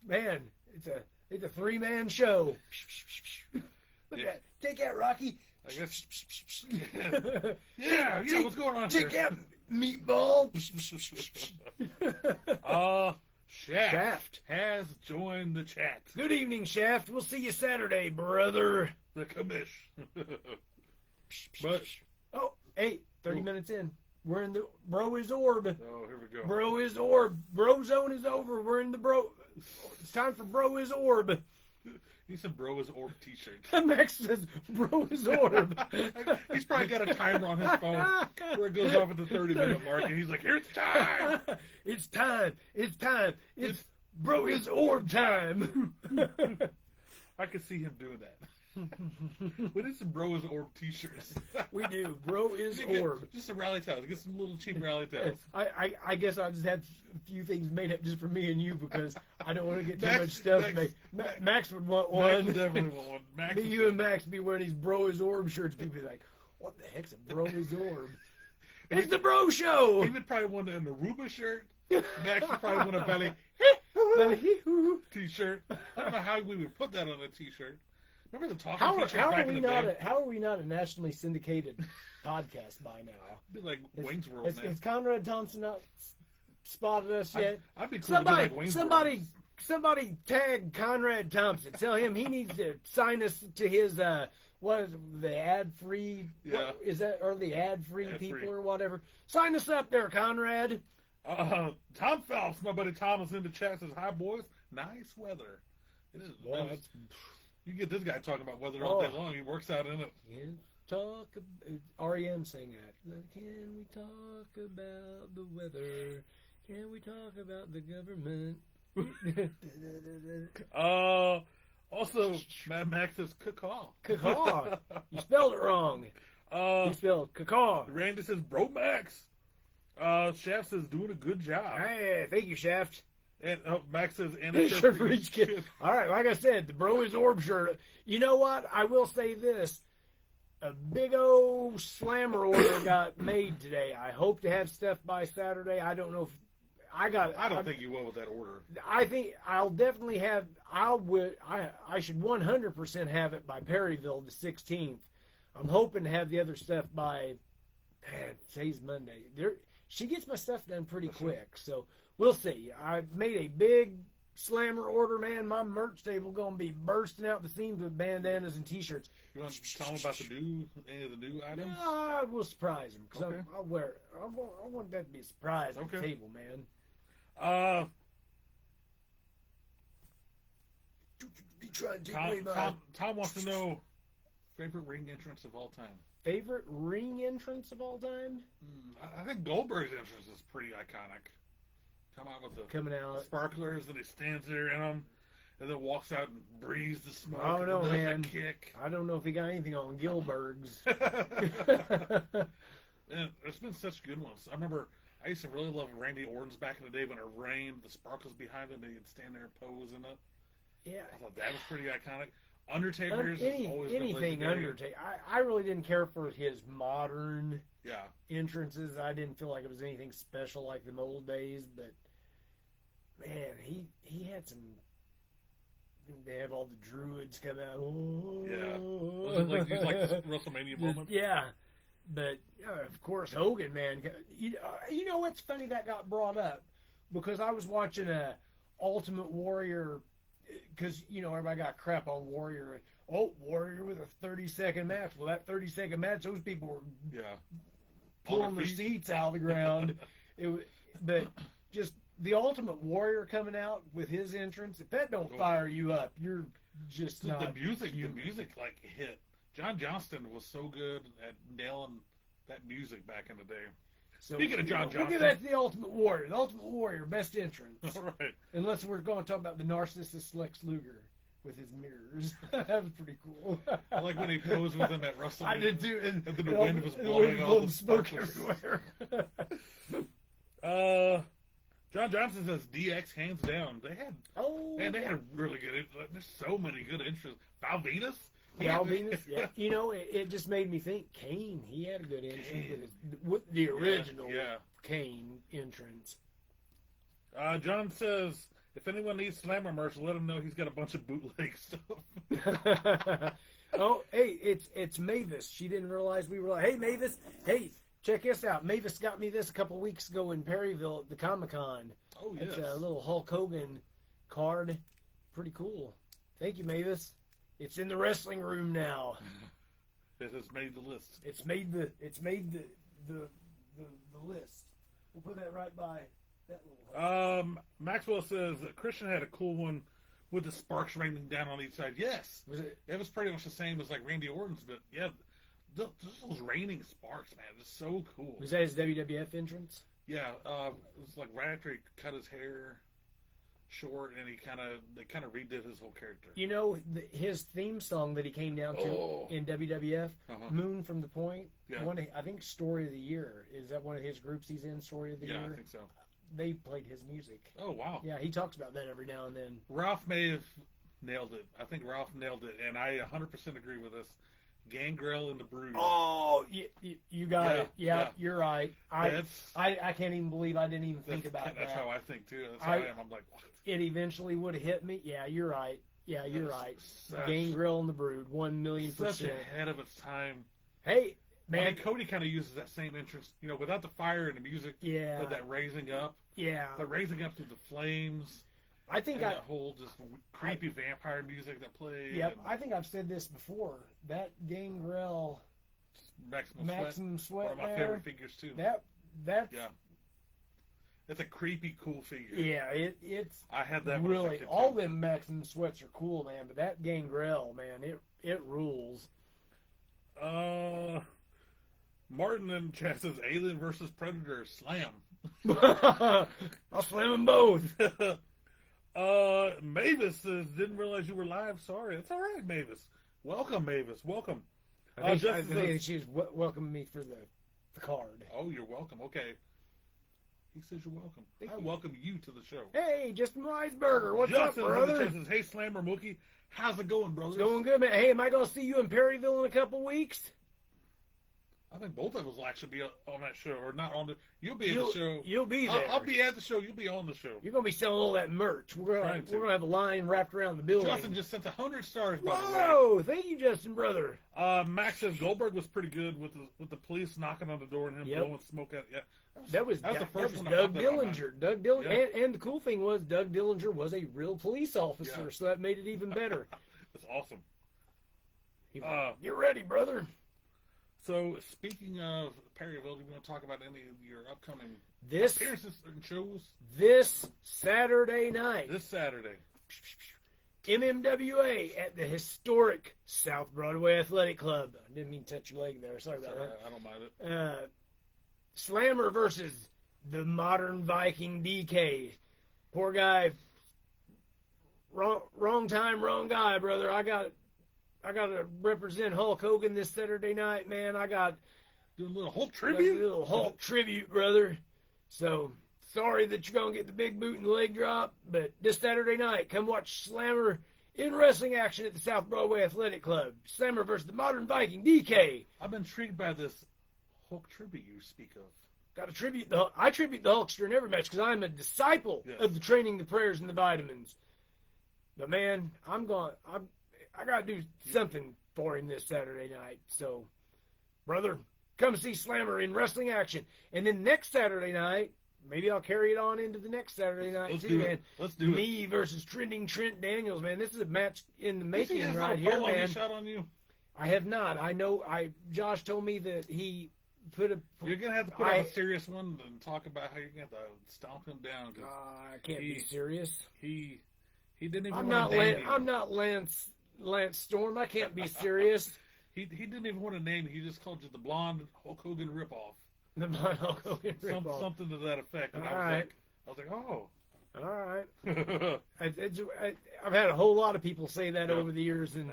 man, it's a 3-man show. Look at that. Take that, Rocky. I guess. Yeah, what's going on Take here? that, meatball. Shaft has joined the chat. Good evening, Shaft. We'll see you Saturday, brother. The commish. But Oh, hey, 30 Ooh. minutes in. We're in the Bro is Orb. oh, here we go. Bro is Orb. Bro zone is over. We're in the Bro. It's time for Bro is Orb. He said bro is orb t-shirt. Max says Bro is Orb. He's probably got a timer on his phone where it goes off at the 30-minute mark, and he's like, here's time. It's time. It's time. It's Bro is Orb time. I could see him doing that. We need some bro is orb t-shirts. We do. Bro is Orb. Just some rally towels. Get some little cheap rally towels. I guess I just had a few things made up just for me and you because I don't want to get too Max- much stuff Max- made. Max would want Max one. would definitely want one. Max Me, is- you, and Max be wearing these Bro is Orb shirts. People be like, what the heck's a Bro is Orb? It's the Bro Show! He would probably want an Aruba shirt. Max would probably want a belly t-shirt. I don't know how we would put that on a t-shirt. Remember the talking t-shirts back in the day? How are we not a nationally syndicated podcast by now? It'd be like Wayne's World, Has man. Conrad Thompson not spotted us yet? I'd be cool to be like Wayne's World. Somebody tag Conrad Thompson. Tell him he needs to sign us to his what is it, the ad free? Yeah. Is that or the ad free Ad-free. people or whatever? Sign us up there, Conrad. Tom Phelps, my buddy Tom, is in the chat. Says, "Hi boys, nice weather." It is. Well, nice. You get this guy talking about weather all day long. He works out in it. REM sang that. Can we talk about the weather? Can we talk about the government? Also, Mad Max says cacaw. Cacaw. You spelled it wrong. You spelled cacaw. Randy says bro Max. Shaft says doing a good job. Hey, thank you, Shaft. And Max says and It's it's shirt for each kid. All right, like I said, the Bro is Orb shirt. You know what? I will say this. A big old slammer order got made today. I hope to have stuff by Saturday. I don't know if I don't think you will with that order. I think I'll definitely have. I should 100% have it by Perryville the 16th. I'm hoping to have the other stuff by. Today's Monday. She gets my stuff done pretty quick, so we'll see. I made a big slammer order, man. My merch table gonna be bursting out the seams with bandanas and T-shirts. You want to tell them about any of the new items? I will surprise them because Okay. I'll wear it. I want that to be a surprise at the Okay. table, man. You trying to take away my Tom wants to know favorite ring entrance of all time. favorite ring entrance of all time? I think Goldberg's entrance is pretty iconic. Come out with the Coming out. sparklers, and he stands there in them, and then walks out and breathes the smoke. I don't know, and does man. that kick. I don't know if he got anything on Gilberg's. And there's been such good ones. I remember I used to really love Randy Orton's back in the day when it rained, the sparkles behind him, and he'd stand there and pose in it. Yeah. I thought that was pretty iconic. Undertaker's always been anything legendary. Undertaker. I really didn't care for his modern Yeah. entrances. I didn't feel like it was anything special like the old days, but man, he had some. They have all the druids come out. Yeah. Was it like these like WrestleMania moments? Yeah, but of course Hogan, man. You know what's funny that got brought up because I was watching a Ultimate Warrior. Because, you know, everybody got crap on Warrior. Oh, Warrior with a 30-second match. Well, that 30-second match, those people were Yeah. pulling their seats out of the ground. But just the Ultimate Warrior coming out with his entrance, if that don't fire you up, you're just not. The music like hit. John Johnston was so good at nailing that music back in the day. So, Speaking of John we'll Johnston. give that to the Ultimate Warrior. The Ultimate Warrior, best entrance. All right. Unless we're going to talk about the narcissist Lex Luger with his mirrors. That was pretty cool. I like when he posed with him at WrestleMania. I did too. And then the wind was the blowing all the smoke sparkles. everywhere. John Johnson says DX hands down. They had They a really good. There's so many good entrances. Val Venus. Val Venus, yeah. You know, it just made me think. Kane, he had a good entrance with the original Kane entrance. John says if anyone needs Slammer merch, let him know he's got a bunch of bootleg stuff. Oh, hey, it's Mavis. She didn't realize we were like, hey, Mavis, hey, check this out. Mavis got me this a couple weeks ago in Perryville at the Comic-Con. Oh, yes. It's a little Hulk Hogan card. Pretty cool. Thank you, Mavis. It's in the wrestling room now. It has made the list. It's made the list. We'll put that right by that little. Maxwell says that Christian had a cool one with the sparks raining down on each side. Yes, Was it? it was pretty much the same as like Randy Orton's, but yeah, those raining sparks, man, it's so cool. Was that his WWF entrance? Yeah, it was like right after he cut his hair short, and they kind of redid his whole character. You know his theme song that he came down to in WWF, Uh-huh. Moon from the Point. Yeah. I think Story of the Year, is that one of his groups he's in? Story of the Yeah, Year. I think so. They played his music. Oh wow. Yeah, he talks about that every now and then. Ralph may have nailed it. I think Ralph nailed it, and I 100% agree with this. Gangrel and the Brood. Oh, you got Yeah, it. Yeah, yeah. you're right. I can't even believe I didn't even think about that. That's how I think too. That's how I am. I'm like, what? It eventually would have hit me. Yeah, you're right. Yeah, you're right. Such- Gangrel and the Brood, 1,000,000%. Such ahead of its time. Hey, I man. mean, Cody kind of uses that same interest, without the fire and the music, Yeah. but that raising up, Yeah. the raising up through the flames, I think and that whole just creepy vampire music that plays. Yep, I think I've said this before. That Gangrel Maximum Sweat Sweat, one of my there, favorite figures too. that's Yeah, it's a creepy, cool figure. yeah, it's I had that one really too. all them Maximum Sweats are cool, man. But that Gangrel, man, it rules. Martin and chat says Alien versus Predator slam. I'll slam them both. Mavis says didn't realize you were live. Sorry, it's all right, Mavis. Welcome, Mavis. Welcome. I Justin think says- she's welcoming me for the card. Oh, you're welcome. Okay. He says you're welcome. Thank I you. welcome you to the show. Hey, Justin Weisberger, what's Justin up, in the brother? chat says, hey, Slammer Mookie, how's it going, brother? It's going good, man. Hey, am I going to see you in Perryville in a couple weeks? I think both of us will actually be on that show, or not on the. You'll be at the show. You'll be there. I'll be at the show. You'll be on the show. You're gonna be selling all that merch. We're Trying to. gonna have a line wrapped around the building. Justin just sent 100 stars, by the way. Whoa! Thank you, Justin, brother. Max says Goldberg was pretty good with the police knocking on the door and him Yep. blowing smoke at. Yeah, That was the first one that Doug popped in my Dillinger. Doug Dillinger, Yeah. and the cool thing was Doug Dillinger was a real police officer, Yeah. so that made it even better. That's awesome. He was like, get ready, brother. So speaking of Perryville, do you want to talk about any of your upcoming This appearances and shows Saturday night, this Saturday? MMWA at the historic South Broadway Athletic Club. I didn't mean to touch your leg there. Sorry about that. I don't mind it. Slammer versus the Modern Viking DK. Poor guy. Wrong time, wrong guy, brother. I got to represent Hulk Hogan this Saturday night, man. I got Doing a little Hulk a tribute. little Hulk tribute, brother. So sorry that you're gonna get the big boot and the leg drop, but this Saturday night, come watch Slammer in wrestling action at the South Broadway Athletic Club. Slammer versus the Modern Viking DK. I'm intrigued by this Hulk tribute you speak of. Got to tribute I tribute the Hulkster in every match because I'm a disciple Yes. of the training, the prayers, and the vitamins. But man, I got to do something for him this Saturday night. So, brother, come see Slammer in wrestling action, and then next Saturday night, maybe I'll carry it on into the next Saturday night Let's too, do man. it. Let's do it. Me versus trending Trent Daniels, man. This is a match in the You see making his right little here, polo he man. shot on you? I have not. I know. Josh told me that he put a. You're gonna have to put on a serious one and talk about how you're gonna have to stomp him down because I can't be serious. he didn't even. I'm want not. to name you. I'm not Lance Storm. I can't be serious. He didn't even want to name you. He just called you the blonde Hulk Hogan ripoff. The Hulk Hogan ripoff. Something to that effect. And All I right. was like, oh. All right. I've had a whole lot of people say that Yeah. over the years, and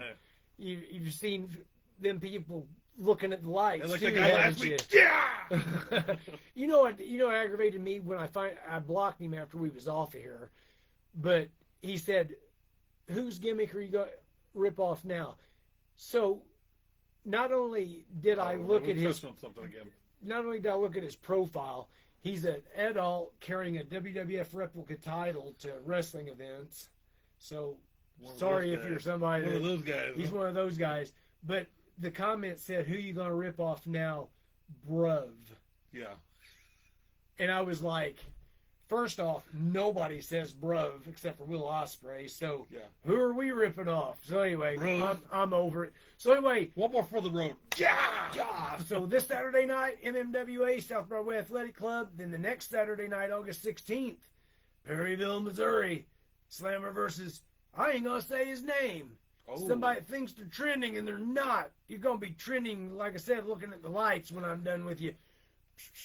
Yeah. you've seen them people looking at the lights And like too, the guy haven't last you? week. Yeah. You know what aggravated me when I blocked him after we was off of here, but he said, "Whose gimmick are you going to rip off now?" So not only did I look We'll at his touch on something again. not only did I look at his profile, he's an adult carrying a WWF replica title to wrestling events. So One of sorry those if guys. you're somebody One of that those guys. he's one of those guys. But the comment said, "Who you gonna rip off now, bruv?" Yeah. And I was like, first off, nobody says bruv except for Will Ospreay. So Yeah. who are we ripping off? So anyway, Bruv. I'm over it. So anyway, One more for the road. yeah. So this Saturday night, MMWA, South Broadway Athletic Club. Then the next Saturday night, August 16th, Perryville, Missouri, Slammer versus, I ain't going to say his name. Oh. Somebody thinks they're trending and they're not. You're going to be trending, like I said, looking at the lights when I'm done with you.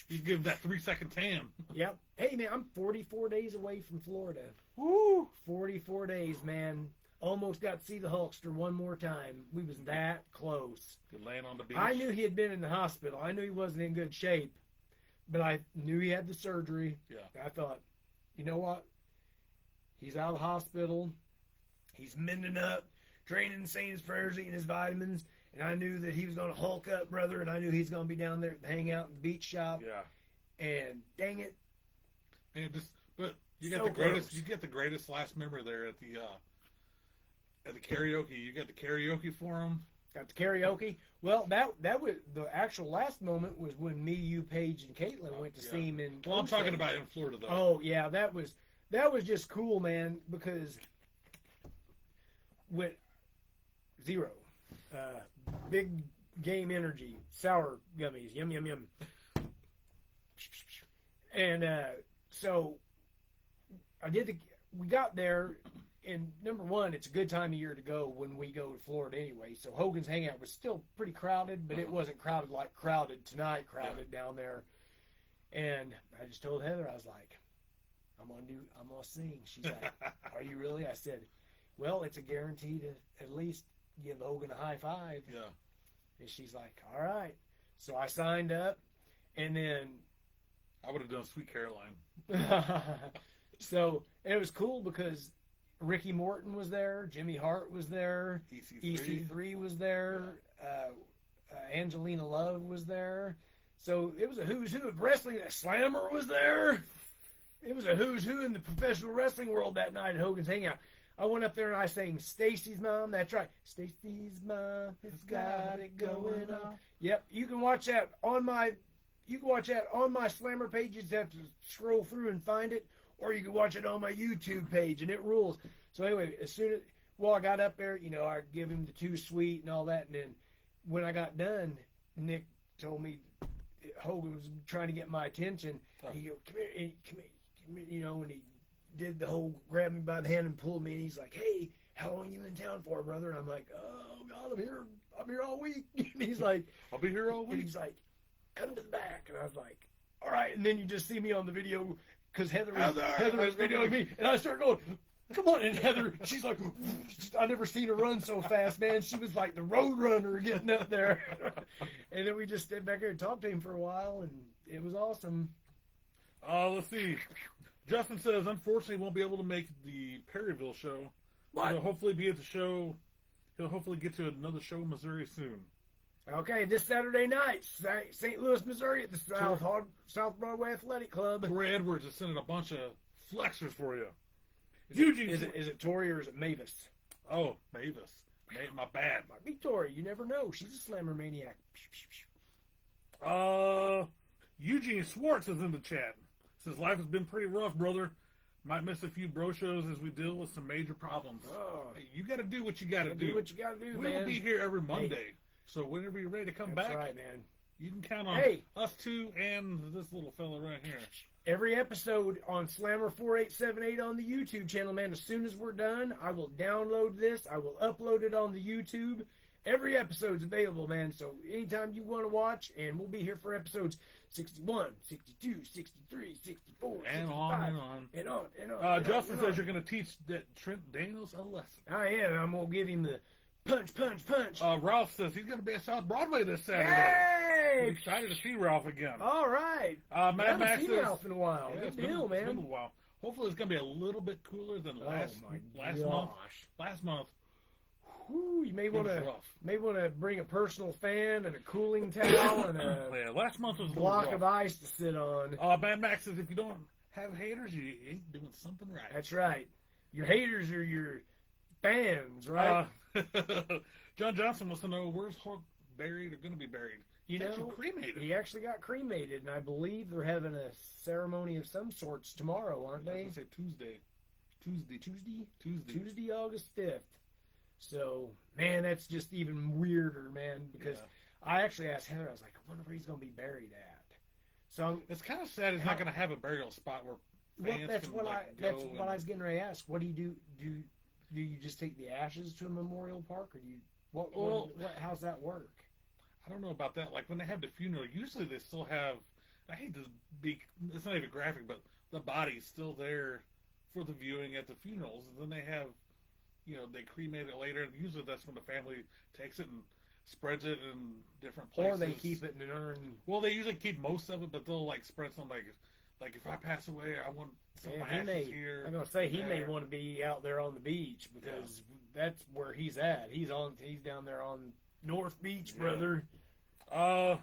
You give that 3-second tan. Yep. Hey, man, I'm 44 days away from Florida. Woo! 44 days, man. Almost got to see the Hulkster one more time. We was that close. Good laying on the beach. I knew he had been in the hospital. I knew he wasn't in good shape. But I knew he had the surgery. Yeah. I thought, you know what? He's out of the hospital. He's mending up, training, saying his prayers, eating his vitamins. And I knew that he was going to hulk up, brother. And I knew he's going to be down there hang out in the beach shop. Yeah. And dang it. And but you got So the greatest. close. You get the greatest last memory there at the karaoke. You got the karaoke for him. Got the karaoke. Well, that was the actual last moment was when me, you, Paige, and Caitlin went to Yeah. see him in. Well, I'm talking Homestead. about in Florida though. Oh yeah, that was just cool, man. Because with zero, big game energy, sour gummies, yum yum yum. And so we got there, and number one, it's a good time of year to go when we go to Florida anyway. So Hogan's Hangout was still pretty crowded, but it wasn't crowded like crowded tonight, down there. And I just told Heather, I was like, I'm gonna sing. She's like, are you really? I said, well, it's a guarantee to at least give Hogan a high five. Yeah. And she's like, all right. So I signed up, and then I would have done Sweet Caroline. so it was cool because Ricky Morton was there, Jimmy Hart was there, EC3 was there, Angelina Love was there. So it was a who's who of wrestling. Slammer was there. It was a who's who in the professional wrestling world that night at Hogan's Hangout. I went up there and I sang Stacy's Mom. That's right. Stacy's Mom has got it going on. Yep, you can watch that on my Slammer page. You just have to scroll through and find it, or you can watch it on my YouTube page, and it rules. So anyway, I got up there, I give him the too sweet and all that, and then when I got done, Nick told me Hogan was trying to get my attention. He go, come here, and he did the whole grab me by the hand and pulled me, and he's like, hey, how long you in town for, brother? And I'm like, oh God, I'm here all week. And he's like, I'll be here all and week. he's like, come to the back. And I was like, all right. And then you just see me on the video because Heather was videoing me, and I start going, come on. And Heather, she's like, I never seen her run so fast, man. She was like the road runner getting up there. And then we just stood back here and talked to him for a while, and it was awesome. Let's see. Justin says, unfortunately, won't be able to make the Perryville show. What? He'll hopefully be at the show. He'll hopefully get to another show in Missouri soon. Okay, this Saturday night, St. Louis, Missouri, at the South Broadway Athletic Club. Tori Edwards is sending a bunch of flexers for you. Eugene, Is it Tori or is it Mavis? Oh, Mavis. My bad. Might be Tori. You never know. She's a slammer maniac. Eugene Swartz is in the chat. Says life has been pretty rough, brother. Might miss a few bro shows as we deal with some major problems. Oh. Hey, you got to do what you got to do. Do what you got to do, We'll man. be here every Monday. So whenever you're ready to come That's back, right, man. you can count on Hey. us two and this little fella right here. Every episode on Slammer 4878 on the YouTube channel, man. As soon as we're done, I will download this. I will upload it on the YouTube. Every episode's available, man. So anytime you want to watch, and we'll be here for episodes 61, 62, 63, 64, And 65, on and on. and on, and on. Justin and says on. you're going to teach that Trent Daniels a lesson. I am. I'm going to give him the punch, punch, punch. Ralph says he's going to be at South Broadway this Saturday. I'm Hey! excited to see Ralph again. All right. Mad I haven't Max seen says, Ralph in a while. Yeah, Good it's been deal, it's been man. a while. Hopefully it's going to be a little bit cooler than last gosh. month. Last month. Whew, you may It want was to rough. bring a personal fan and a cooling towel and a Yeah, last month was a little block rough. of ice to sit on. Mad Max says if you don't have haters, you ain't doing something right. That's right. Your haters are your fans, right? John Johnson wants to know where's Hulk buried or going to be buried. You Actually know, cremated. he actually got cremated, and I believe they're having a ceremony of some sorts tomorrow, aren't I they? was gonna say Tuesday. Tuesday, August 5th. So, man, that's just even weirder, man, because Yeah. I actually asked Heather, I was like, I wonder where he's going to be buried at. So, It's kind of sad he's not going to have a burial spot where fans that's can what like, that's go what I was getting ready to ask. What do you do? Do you just take the ashes to a memorial park, or do you how's that work? I don't know about that. Like when they have the funeral, usually they still have. I hate to be. It's not even graphic, but the body's still there for the viewing at the funerals, and then they have, they cremate it later. And usually that's when the family takes it and spreads it in different places. Or they keep it in an urn. Well, they usually keep most of it, but they'll like spread some like if I pass away, I want some of my ashes here. I'm gonna say he may there. want to be out there on the beach because that's where he's at. He's down there on North Beach, brother. So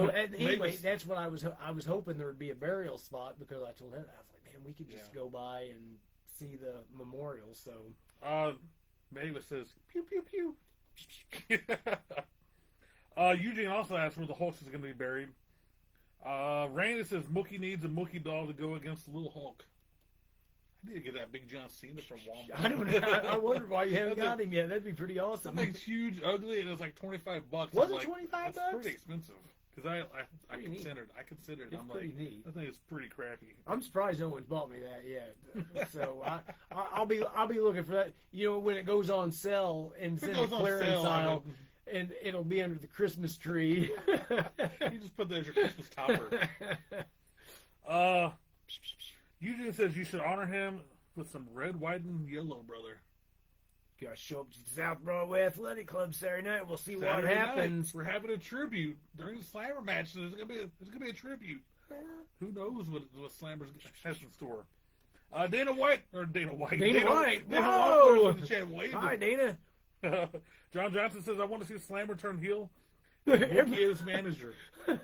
anyway, that's what I was hoping there would be a burial spot because I told him, I was like, man, we could just go by and see the memorial. So Mavis says pew pew pew. Eugene also asked where the Hulk is going to be buried. Randy says Mookie needs a Mookie doll to go against the Little Hulk. I need to get that Big John Cena from Walmart. I don't know. I wonder why you haven't got him yet. That'd be pretty awesome. That thing's huge, ugly, and it's like $25. Was I'm it like, $25? That's pretty expensive. Because I Pretty neat. considered. It's I'm pretty like, neat. I think it's pretty crappy. I'm surprised no one's bought me that yet. So I'll be looking for that. You know, when it goes on sale and If it it's in the goes on clearance sale, aisle, and it'll be under the Christmas tree. You just put that as your Christmas topper. Eugene says you should honor him with some red, white, and yellow, brother. Gotta show up to the South Broadway Athletic Club Saturday night. We'll see Saturday what happens. Night, we're having a tribute during the Slammer match. There's gonna be a tribute. Who knows what Slammer's has in store? Dana White. Dana White. Dana Whoa! White in the chat waving. Hi, Dana. John Johnson says, I want to see Slammer turn heel. Mookie is manager.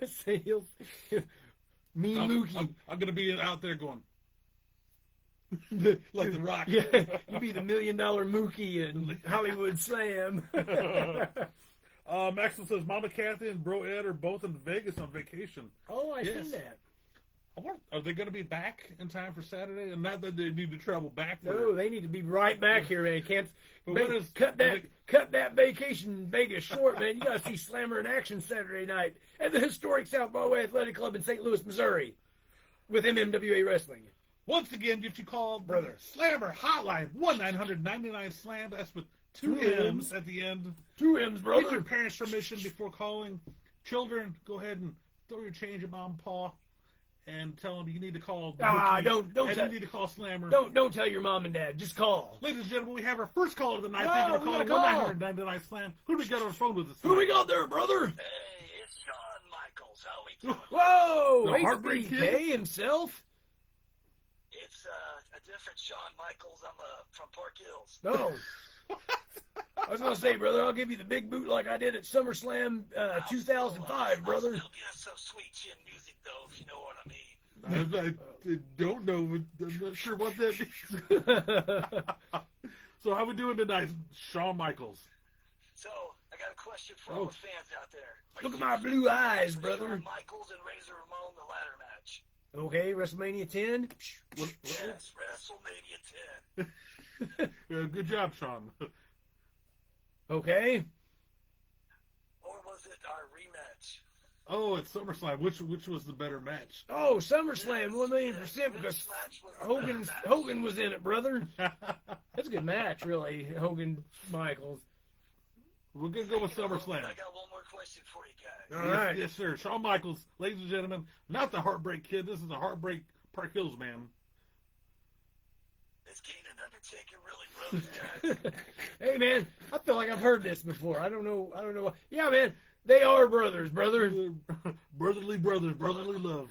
Say he'll me Mookie. I'm going to be out there going like The Rock. Yeah, you be the $1 million Mookie in Hollywood Slam. Maxwell says, Mama Kathy and Bro Ed are both in Vegas on vacation. Oh, I seen that. Are they going to be back in time for Saturday? And not that they need to travel back. No, they need to be right back here, man. Can't But cut that vacation in Vegas short, man. You got to see Slammer in action Saturday night at the historic South Broadway Athletic Club in St. Louis, Missouri, with MMWA Wrestling. Once again, if you call Brother Slammer Hotline 1-900-99-SLAM, that's with two M's at the end. 2 M's, brother. Get your parents' permission before calling. Children, go ahead and throw your change at mom and pa, and tell them you need to call. Don't you need to call Slammer. Don't tell your mom and dad. Just call. Ladies and gentlemen, we have our first caller of the night. No, Thank you for we calling got a call. 1-900-99-SLAM. Who do we got on the phone with us? Who we got there, brother? Hey, it's Shawn Michaels. How we doing? Whoa! The Heartbreak Kid? HBK himself? It's a different Shawn Michaels. I'm from Park Hills. No. I was going to say, brother, I'll give you the big boot like I did at SummerSlam 2005, brother. I'll still get some sweet chin music, though, if you know what I mean. I don't know. I'm not sure what that means. So how we doing tonight, Shawn Michaels? So, I got a question for all the fans out there. Look at my blue eyes, brother. Shawn Michaels and Razor Ramon, the ladder match. Okay, WrestleMania 10. Yes, WrestleMania 10. Good job, Shawn. Okay. Or was it our rematch? Oh, it's SummerSlam. Which was the better match? Oh, SummerSlam, 1,000,000% because Hogan was in it, brother. That's a good match, really. Hogan Michaels. We're gonna go with SummerSlam. I got one more question for you guys. All right. Yes, sir. Shawn Michaels, ladies and gentlemen, not the Heartbreak Kid. This is the Heartbreak Park Hills man. Is Kane and Undertaker really brothers, guys? Hey, man, I feel like I've heard this before. I don't know. Yeah, man, they are brothers, brother. Brotherly brothers, brotherly love.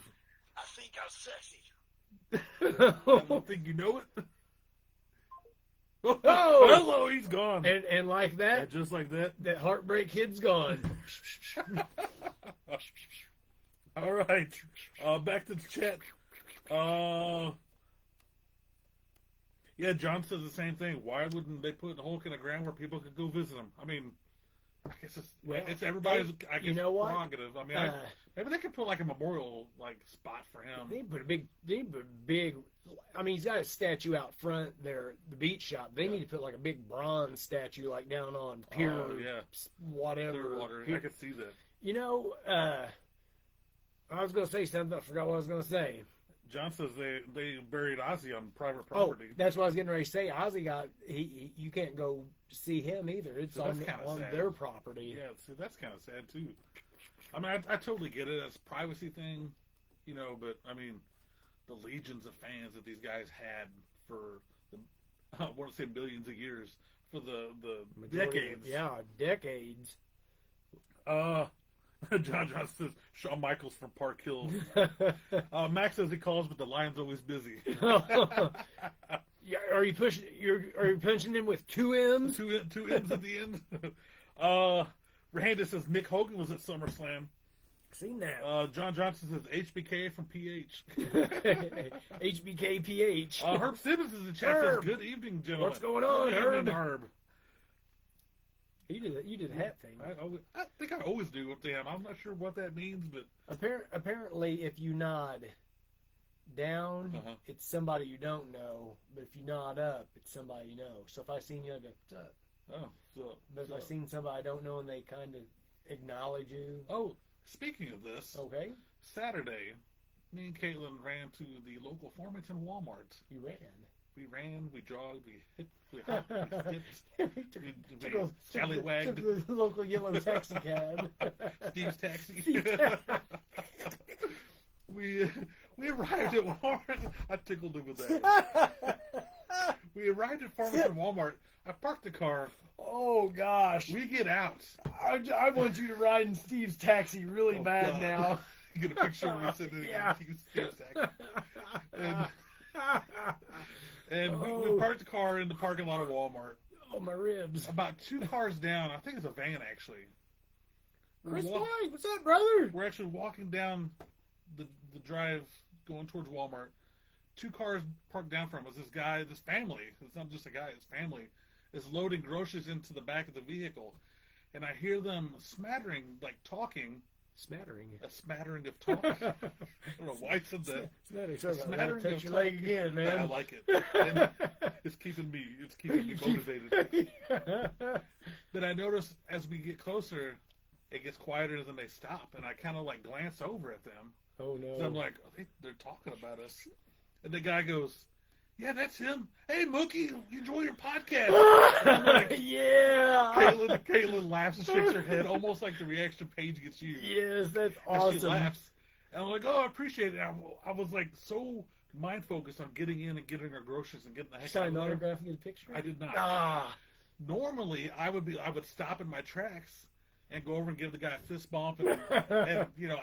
I think I'm sexy. I don't think you know it. Oh! Hello, he's gone. And like that, And just like that. that Heartbreak Kid's gone. All right. Back to the chat. Yeah, John says the same thing. Why wouldn't they put Hulk in the ground where people could go visit him? I mean, I guess Well, it's everybody's. I guess, you know what? prerogative. I mean, Uh, maybe they could put like a memorial like spot for him. They put a big. I mean, he's got a statue out front there, the beach shop. They need to put like a big bronze statue, like down on Pier, yeah. whatever. Clearwater. Pier. I could see that. You know, I was going to say something. I forgot what I was going to say. John says they buried Ozzy on private Oh, property. that's what I was getting ready to say. Ozzy got you can't go see him either. It's So on that's kinda sad. their property. Yeah, see, that's kind of sad too. I mean, I totally get it. It's a privacy thing, you know. But I mean, the legions of fans that these guys had for I want to say billions of years, for the Majority- decades. Yeah, decades. John says Shawn Michaels from Park Hill. Max says he calls, but the line's always busy. Yeah, are you punching him with two M's? two M's at the end. Randa says Nick Hogan was at SummerSlam. Seen that. John Johnson says HBK from PH. HBKPH. Herb Simmons is in chat. Says, Herb. good evening, gentlemen. What's going on, Good evening, Herb? You did the hat thing. I think I always do with them. I'm not sure what that means, but Apparently, if you nod down, Uh-huh. it's somebody you don't know. But if you nod up, it's somebody you know. So if I seen you, I go, what's up? But if I seen somebody I don't know and they kind of acknowledge you, Speaking of this, okay, Saturday, me and Caitlin ran to the local Farmington Walmart. you ran. We ran, we jogged, we hopped, we skipped, Took a- scallywagged. took the local yellow taxi cab. Steve's Taxi. Steve Ta- we arrived at Walmart. I tickled him with that. We arrived at Farmington Walmart. I parked the car. Oh gosh, We get out. I want you to ride in Steve's taxi really Oh, bad God. now. You get a picture of me sitting Yeah. in Steve's Taxi. And we Oh. parked the car in the parking lot of Walmart. Oh, my ribs. About 2 cars down. I think it's a van, actually. Chris We're, White, what's up, brother? we're actually walking down the drive going towards Walmart. 2 cars parked down from us. This family, it's not just a guy, it's family, is loading groceries into the back of the vehicle. And I hear them smattering, like talking, Smattering. a smattering of talk. I don't know why I said that. Smattering. Sorry about that. Smattering Touch of your leg talk. again, man. I like it. And it's keeping me motivated. But I notice as we get closer, it gets quieter than they stop, and I kind of like glance over at them. Oh no. And I'm like, they're talking about us. And the guy goes, "Yeah, that's him. Hey, Mookie, enjoy your podcast." I'm like, yeah. Caitlin laughs and shakes her head, almost like the reaction page gets you. Yes, that's And she awesome. laughs. And I'm like, "Oh, I appreciate it." I was like so mind focused on getting in and getting our groceries and getting the heck out Sign of an there. autograph and get a picture. I did not. Ah. Normally, I would stop in my tracks and go over and give the guy a fist bump and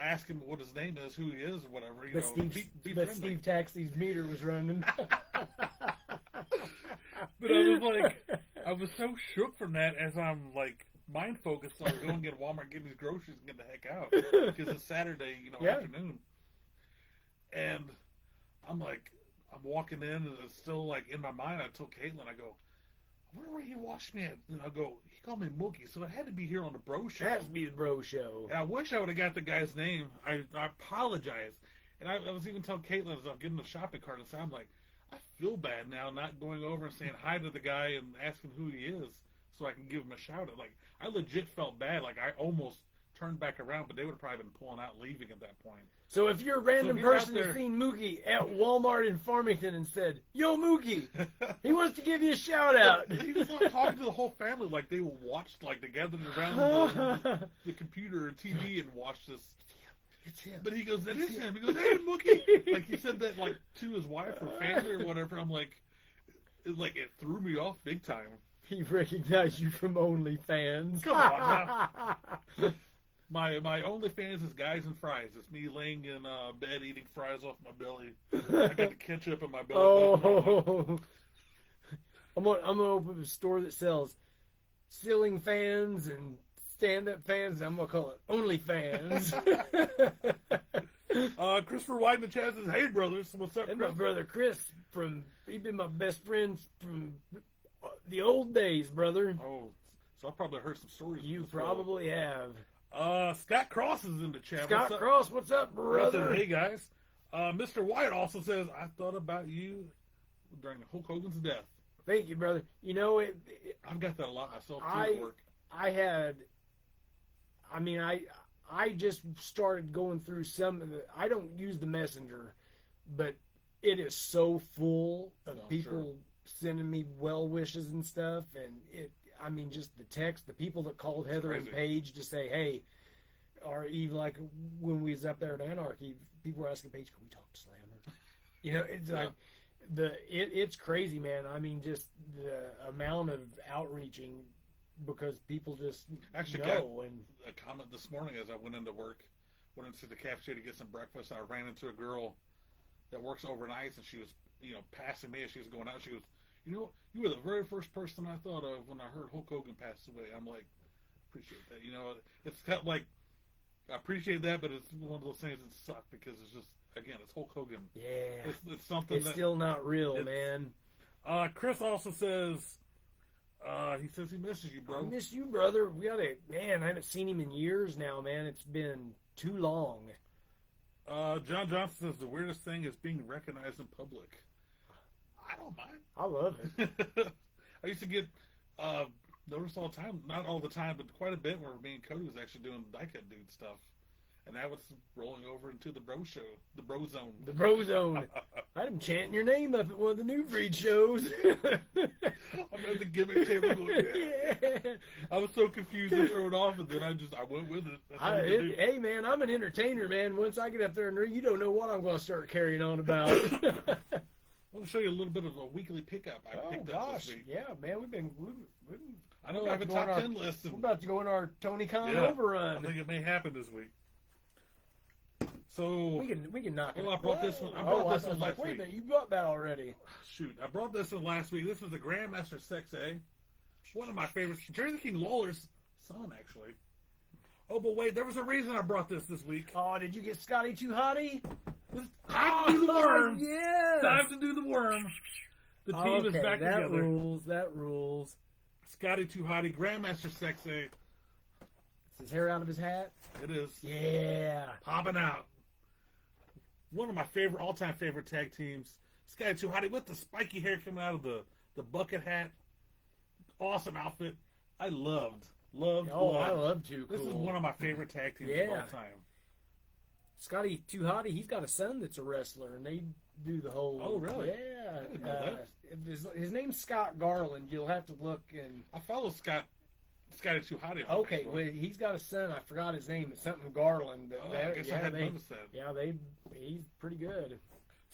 ask him what his name is, who he is, or whatever. But Steve Taxi's meter was running. But I was so shook from that as I'm like mind focused on going and get Walmart, get these groceries, and get the heck out because it's Saturday, Yeah. afternoon. And I'm walking in, and it's still like in my mind. I told Caitlin, I go, "I wonder where he watched me at." And I go, "He called me Mookie, so it had to be here on the Bro Show." Has to be the bro show. And I wish I would have got the guy's name. I apologize. And I was even telling Caitlin as I'm getting the shopping cart, and I'm like, I feel bad now not going over and saying hi to the guy and asking who he is so I can give him a shout out. Like, I legit felt bad. Like, I almost turned back around, but they would have probably been pulling out, leaving at that point. So if you're a random So if you're person out there- who's seen Mookie at Walmart in Farmington and said, "Yo, Mookie, he wants to give you a shout out." He was not talking to the whole family like they watched, like they gathered around the computer or TV and watched this. It's him. But he goes, "That is him." He goes, "Hey, Mookie." Like he said that like to his wife or family or whatever. I'm like, it threw me off big time. He recognized you from OnlyFans. Come on My OnlyFans is guys and fries. It's me laying in bed eating fries off my belly. I got the ketchup in my belly. Oh, I'm gonna open a store that sells ceiling fans and stand-up fans. I'm gonna call it OnlyFans. Christopher White in the chat says, "Hey, brothers, what's up?" And my Chris?" brother Chris he's been my best friend from the old days, brother. Oh, So I probably heard some stories. You as well. probably have. Scott Cross is in the chat. Scott What's up? Cross, what's up, brother? Hey guys. Mr. White also says, I thought about you during Hulk Hogan's death. Thank you, brother. You know, I've got that a lot myself too I- at work. I just started going through some of the, I don't use the messenger, but it is so full of Oh, people sure. sending me well wishes and stuff. And just the text, the people that called Heather and crazy. Paige to say, hey, or even like when we was up there at Anarchy, people were asking Paige, can we talk to Slammer? You know, it's Yeah. like, it's crazy, man. I mean, just the amount of outreaching because people just Actually know. And A comment this morning as I went into work, went into the cafeteria to get some breakfast, and I ran into a girl that works overnight, and she was, passing me as she was going out. She goes, you were the very first person I thought of when I heard Hulk Hogan passed away. I'm like, appreciate that. It's kind of like, I appreciate that, but it's one of those things that suck because it's just, again, it's Hulk Hogan. yeah, It's something it's that still not real, it's- man. Chris also says, he says he misses you, I bro. miss you, brother. I haven't seen him in years now, man. It's been too long. John Johnson says the weirdest thing is being recognized in public. I don't mind. I love it. I used to get noticed all the time, not all the time, but quite a bit where me and Cody was actually doing Dyke Dude stuff. And that was rolling over into the bro show, the bro zone. The Bro Zone. I had him chanting your name up at one of the New Breed shows. I'm at the gimmick table going, yeah. Yeah. I was so confused and thrown off, and then I went with it. That's what I do. Hey, man, I'm an entertainer, man. Once I get up there and ring, you don't know what I'm going to start carrying on about. I want to show you a little bit of a weekly pickup I Oh, picked up gosh. this week. Yeah, man, we've been I know I have a We're about to go top on our- 10 list. we're And, about to go in our Tony Khan I overrun. think it may happen this week. So, We can knock it. Well, I brought this one- I Oh, brought I this was one like, last wait a week. minute, you brought that already. shoot, I brought this in last week. This was the Grandmaster 6A. One of my favorites. Jerry the King Lawler's son, actually. Oh, but wait, there was a reason I brought this week. Oh, did you get Scotty Too Hotty? Time to do the worm. Yes. Time to do the worm. The team is back that together. rules. That rules. Scotty Too Hotty, Grandmaster 6A. Is his hair out of his hat? It is. Yeah. Popping out. One of my all-time favorite tag teams. Scotty Too Hotty with the spiky hair coming out of the bucket hat. Awesome outfit. I loved. Oh, I love Too Cool. This is one of my favorite tag teams of all time. Scotty Too Hotty, he's got a son that's a wrestler, and they do the whole. Oh, really? Yeah. didn't know that. His name's Scott Garland. You'll have to look and. I follow Scotty Too Hotty. on Okay, Facebook. well, he's got a son. I forgot his name. It's something Garland. But Oh, I guess I hadn't noticed that. Yeah, he's pretty good.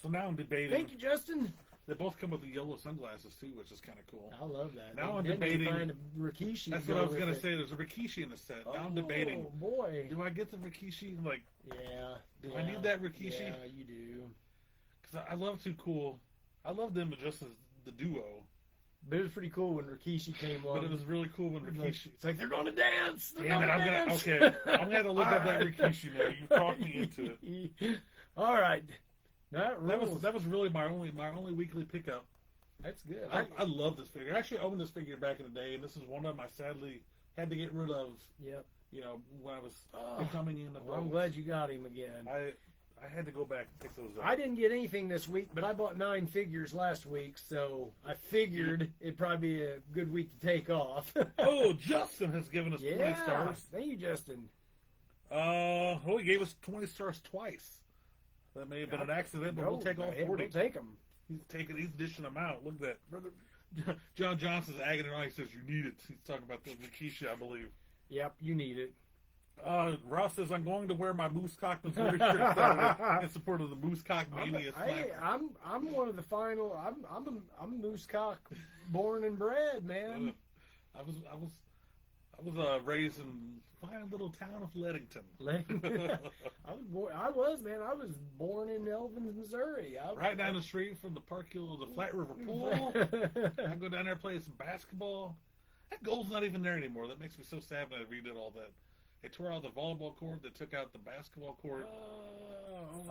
So now I'm debating. Thank you, Justin. They both come with the yellow sunglasses too, which is kind of cool. I love that. Now I'm Then you debating- find a Rikishi. That's go what I was with gonna it. say. There's a Rikishi in the set. Now I'm Oh debating. boy. Do I get the Rikishi? Like, Yeah. do I need that Rikishi? Yeah, you do. because I love Too Cool. I love them just as the duo. But it was pretty cool when Rikishi came on. But it was really cool when Rikishi. It's like they're going to dance. They're Damn it! gonna I'm gonna. dance. Okay, I'm gonna have to look up that All right. Rikishi now. You talked me into it. All right. That That rules. was really my only weekly pickup. That's good. I love this figure. I actually owned this figure back in the day, and this is one of them I sadly had to get rid of. Yep. When I was Oh, becoming an adult. Well, I'm glad you got him again. I had to go back and pick those up. I didn't get anything this week, but I bought 9 figures last week, so I figured it'd probably be a good week to take off. Oh, Justin has given us 20 yeah. stars. Thank you, Justin. He gave us 20 stars twice. That may have been an accident, but we'll take all 40. We'll take them. He's dishing them out. Look at that. Brother John Johnson's agging it on. He says, you need it. He's talking about the Rikishi, I believe. Yep, you need it. Ross says, I'm going to wear my Moosecock Missouri shirt Saturday in support of the Moosecock Mania Hey, Slam. I'm one of the final. I'm a Moosecock born and bred, man. I was raised in a fine little town of Leadington. I was born in Elvins, Missouri. Right down the street from the Park Hill, the Flat River Pool. I go down there and play some basketball. That goal's not even there anymore. That makes me so sad when I redid all that. They tore out the volleyball court. They took out the basketball court.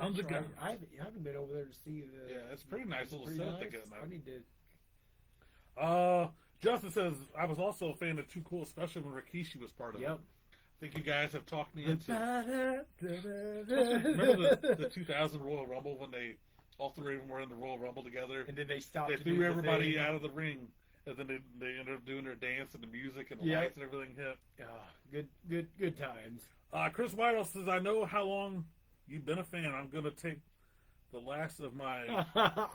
I'm the guy. I haven't been over there to see the. Yeah, it's a pretty nice little pretty setup they nice. got now. I need to. Justin says, I was also a fan of Too Cool, especially when Rikishi was part of it. Yep. I think you guys have talked me into Remember the 2000 Royal Rumble when all three of them were in the Royal Rumble together? And then they stopped. They to do threw the everybody thing. out of the ring, and then they ended up doing their dance and the music and the Yeah. lights and everything hit. Good times. Chris Whitehall says, I know how long you've been a fan. I'm going to take the last of my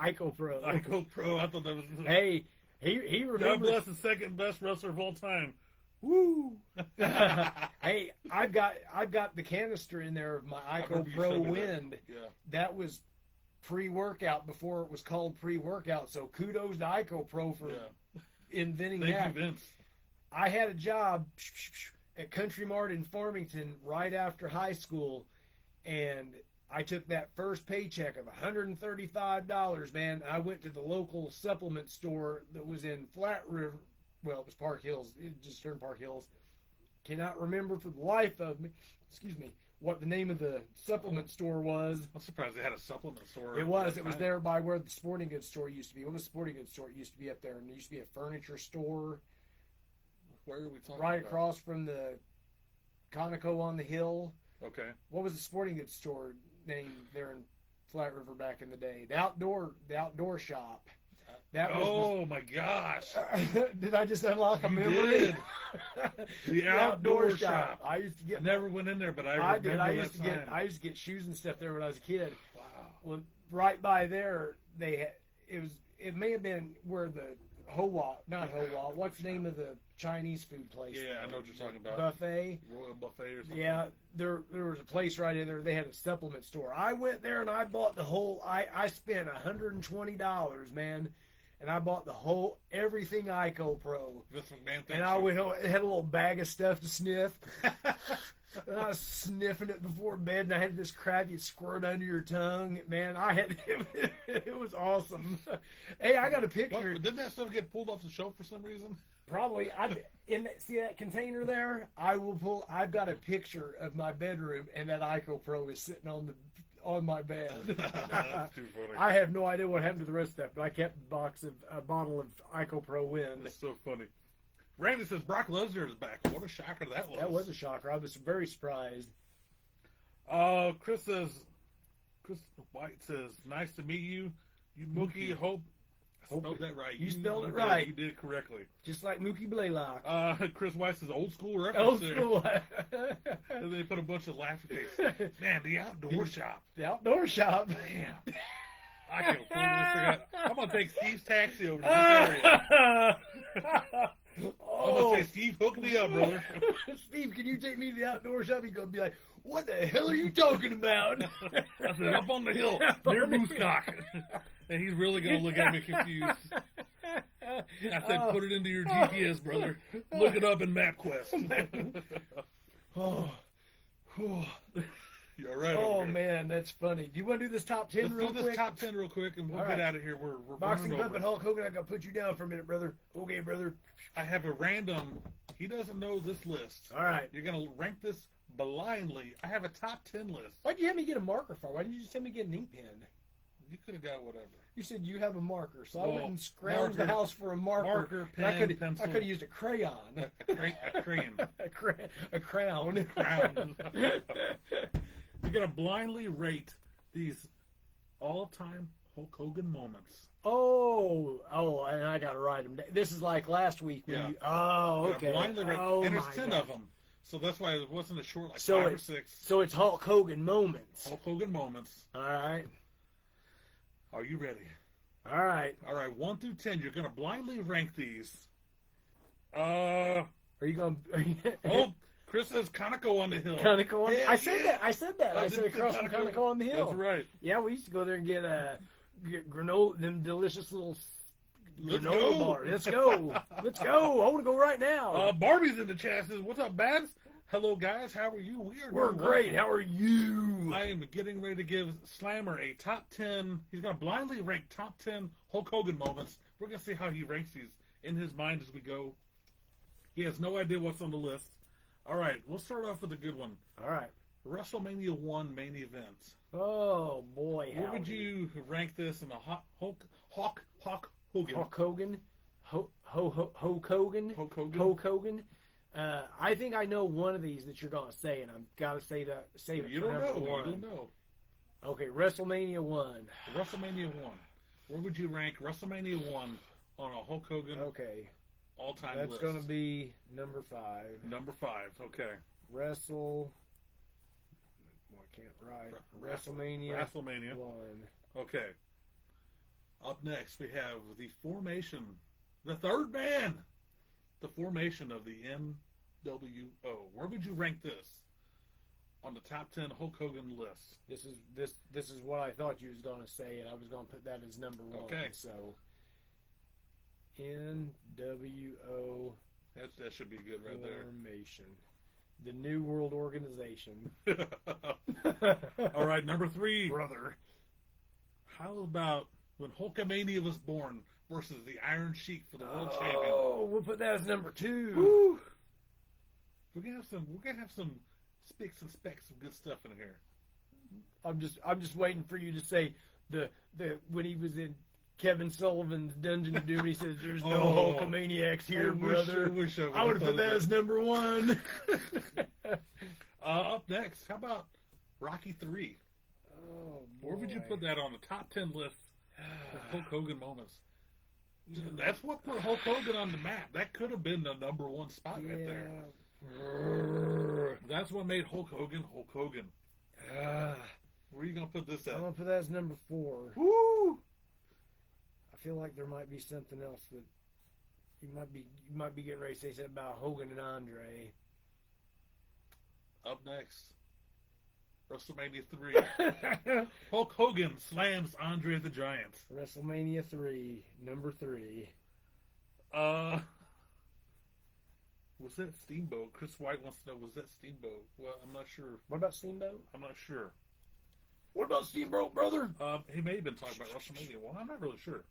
Ico Pro. Ico Pro. I thought that was... Hey, he God remembers. bless the second best wrestler of all time. Woo! Hey, I've got the canister in there of my Ico remember you Pro showed me that. Wind. Yeah. That was pre-workout before it was called pre-workout. So kudos to Ico Pro for Yeah. inventing Thank that. you, Vince. I I had a job at Country Mart in Farmington right after high school, and I took that first paycheck of $135, man. I went to the local supplement store that was in Flat River. Well, it was Park Hills. It just turned Park Hills. Cannot remember for the life of me, what the name of the supplement store was. I'm surprised they had a supplement store. It was. that It was time. there by where the sporting goods store used to be. What was the sporting goods store? It used to be up there, and there used to be a furniture store Where are we talking right about? across from the Conoco on the Hill. Okay. What was the sporting goods store name there in Flat River back in the day? The outdoor shop. That was Oh, my gosh. did I just unlock a You memory? did. The outdoor shop. I used to I get. never went in there, but I I did. remember I that used to get. sign. I used to get shoes and stuff there when I was a kid. Wow. Well, right by there, it may have been where the not Hoa. What's the name of the Chinese food place? Yeah, I know what you're talking about. Buffet. Royal Buffet or something. Yeah, there was a place right in there. They had a supplement store. I went there and I bought the whole. I spent $120, man, and I bought the whole everything Ico Pro. Vince McMahon thinks And I you- went home. It had a little bag of stuff to sniff. And I was sniffing it before bed, and I had this crap you squirt under your tongue. Man, it was awesome. Hey, I got a What, picture. didn't that stuff get pulled off the shelf for some reason? Probably, see that container there? I've got a picture of my bedroom, and that Ico Pro is sitting on my bed. That's too funny. I have no idea what happened to the rest of that, but I kept a bottle of Ico Pro Wind. That's so funny. Randy says Brock Lesnar is back. What a shocker that was. That was a shocker. I was very surprised. Chris White says, nice to meet you. You Mookie, hope I spelled that right. You spelled it right. You did it correctly. Just like Mookie Blaylock. Chris White says old school reference Old there. school. And they put a bunch of laughing faces. Man, the outdoor shop. The outdoor shop. Damn. I can totally figure out. I'm gonna take Steve's taxi over to this area. I'm Oh, gonna say, Steve, hook me up, brother. Steve, can you take me to the outdoor shop? He's gonna be like, "What the hell are you talking about?" I said, up on the hill near Moosecock. And he's really gonna look at me confused. I said, put it into your GPS, brother. Look it up in MapQuest. Oh, oh, You're all right. oh over there. man, that's funny. Do you want to do this top 10 Let's real do this quick? top 10 real quick, and we'll All get right. out of here. We're Boxing burning Club over. and Hulk Hogan. I gotta put you down for a minute, brother. Okay, brother. I have a random. He doesn't know this list. All right. You're gonna rank this blindly. I have a top 10 list. Why'd you have me get a marker for? Why didn't you just have me get an ink pen? You could have got whatever. You said you have a marker, so I Oh, went and scrounged the marker. house for a marker. Marker, And I pen, could pencil. have used a crayon. A crayon. a crown. Crown. You're gonna blindly rate these all-time Hulk Hogan moments. Oh, and I gotta write them down. This is like last week. When Yeah. you, oh, You're okay. gonna blindly rate, Oh, and there's my 10 God. of them. So that's why it wasn't a short, like So 5 or it's- 6 So it's Hulk Hogan moments. Hulk Hogan moments. All right. Are you ready? All right. All right, 1 through 10. You're gonna blindly rank these. Oh, Are you going? Chris says Conoco on the hill. Conoco on. Yeah, I said yeah. that. I said that. I said didn't say across from Conoco on the hill. That's right. Yeah, we used to go there and get granola, them delicious little Let's granola go. bars. Let's go. Let's go. I want to go right now. Barbie's in the chat. Says, "What's up, Babs? Hello, guys. How are you? We're doing great. well. How are you? I am getting ready to give Slammer a top 10. He's going to blindly rank top 10 Hulk Hogan moments. We're going to see how he ranks these in his mind as we go. He has no idea what's on the list. All right, we'll start off with a good one. All right. WrestleMania 1 main event. Oh boy, Where would howdy. you rank this in a Hulk Hogan? Hulk Hogan? Hulk Hogan. Hulk Hogan. Hulk Hogan. I think I know one of these that you're gonna say, and I've got to save it. You for don't number know. one. You don't know. Okay, WrestleMania 1. WrestleMania 1. Where would you rank WrestleMania 1 on a Hulk Hogan Okay, all-time that's list? gonna be number 5. Number 5. Okay. Well, I can't write. WrestleMania WrestleMania. 1. Okay. Up next, we have the formation, the third man, the formation of the NWO. Where would you rank this on the top 10 Hulk Hogan list? This is what I thought you was gonna say, and I was gonna put that as number 1. Okay. So NWO That should be good right formation, the New World Organization. there. All right, number 3. Brother. How about when Hulkamania was born versus the Iron Sheik for the world champion? Oh, we'll put that as number 2. Woo! We're gonna have some spicks and specks of good stuff in here. I'm just waiting for you to say the when he was in Kevin Sullivan's Dungeon of Doom, he says, "There's no Oh, Hulkamaniacs here, I brother." wish I would have put that as number 1. Up next, how about Rocky 3? Oh, Where would you boy. put that on the top 10 list of Hulk Hogan moments? That's what put Hulk Hogan on the map. That could have been the number 1 spot right there. That's what made Hulk Hogan Hulk Hogan. Where are you going to put this at? I'm gonna put that as number 4. Woo! I feel like there might be something else that you might be getting ready to say something about Hogan and Andre. Up next, WrestleMania 3. Hulk Hogan slams Andre the Giant. WrestleMania 3, number 3. Was that Steamboat? Chris White wants to know, was that Steamboat? Well, I'm not sure. What about Steamboat? I'm not sure. What about Steamboat, brother? He may have been talking about WrestleMania 1. I'm not really sure.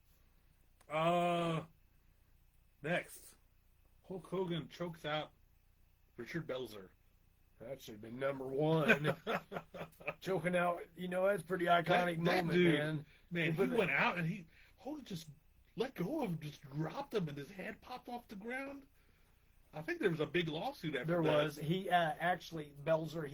Next, Hulk Hogan chokes out Richard Belzer. That should have been number 1. Choking out, that's a pretty iconic That moment, dude, man. Man, he But- went out and Hogan just let go of him, just dropped him, and his head popped off the ground. I think there was a big lawsuit after There that. was. He actually, Belzer,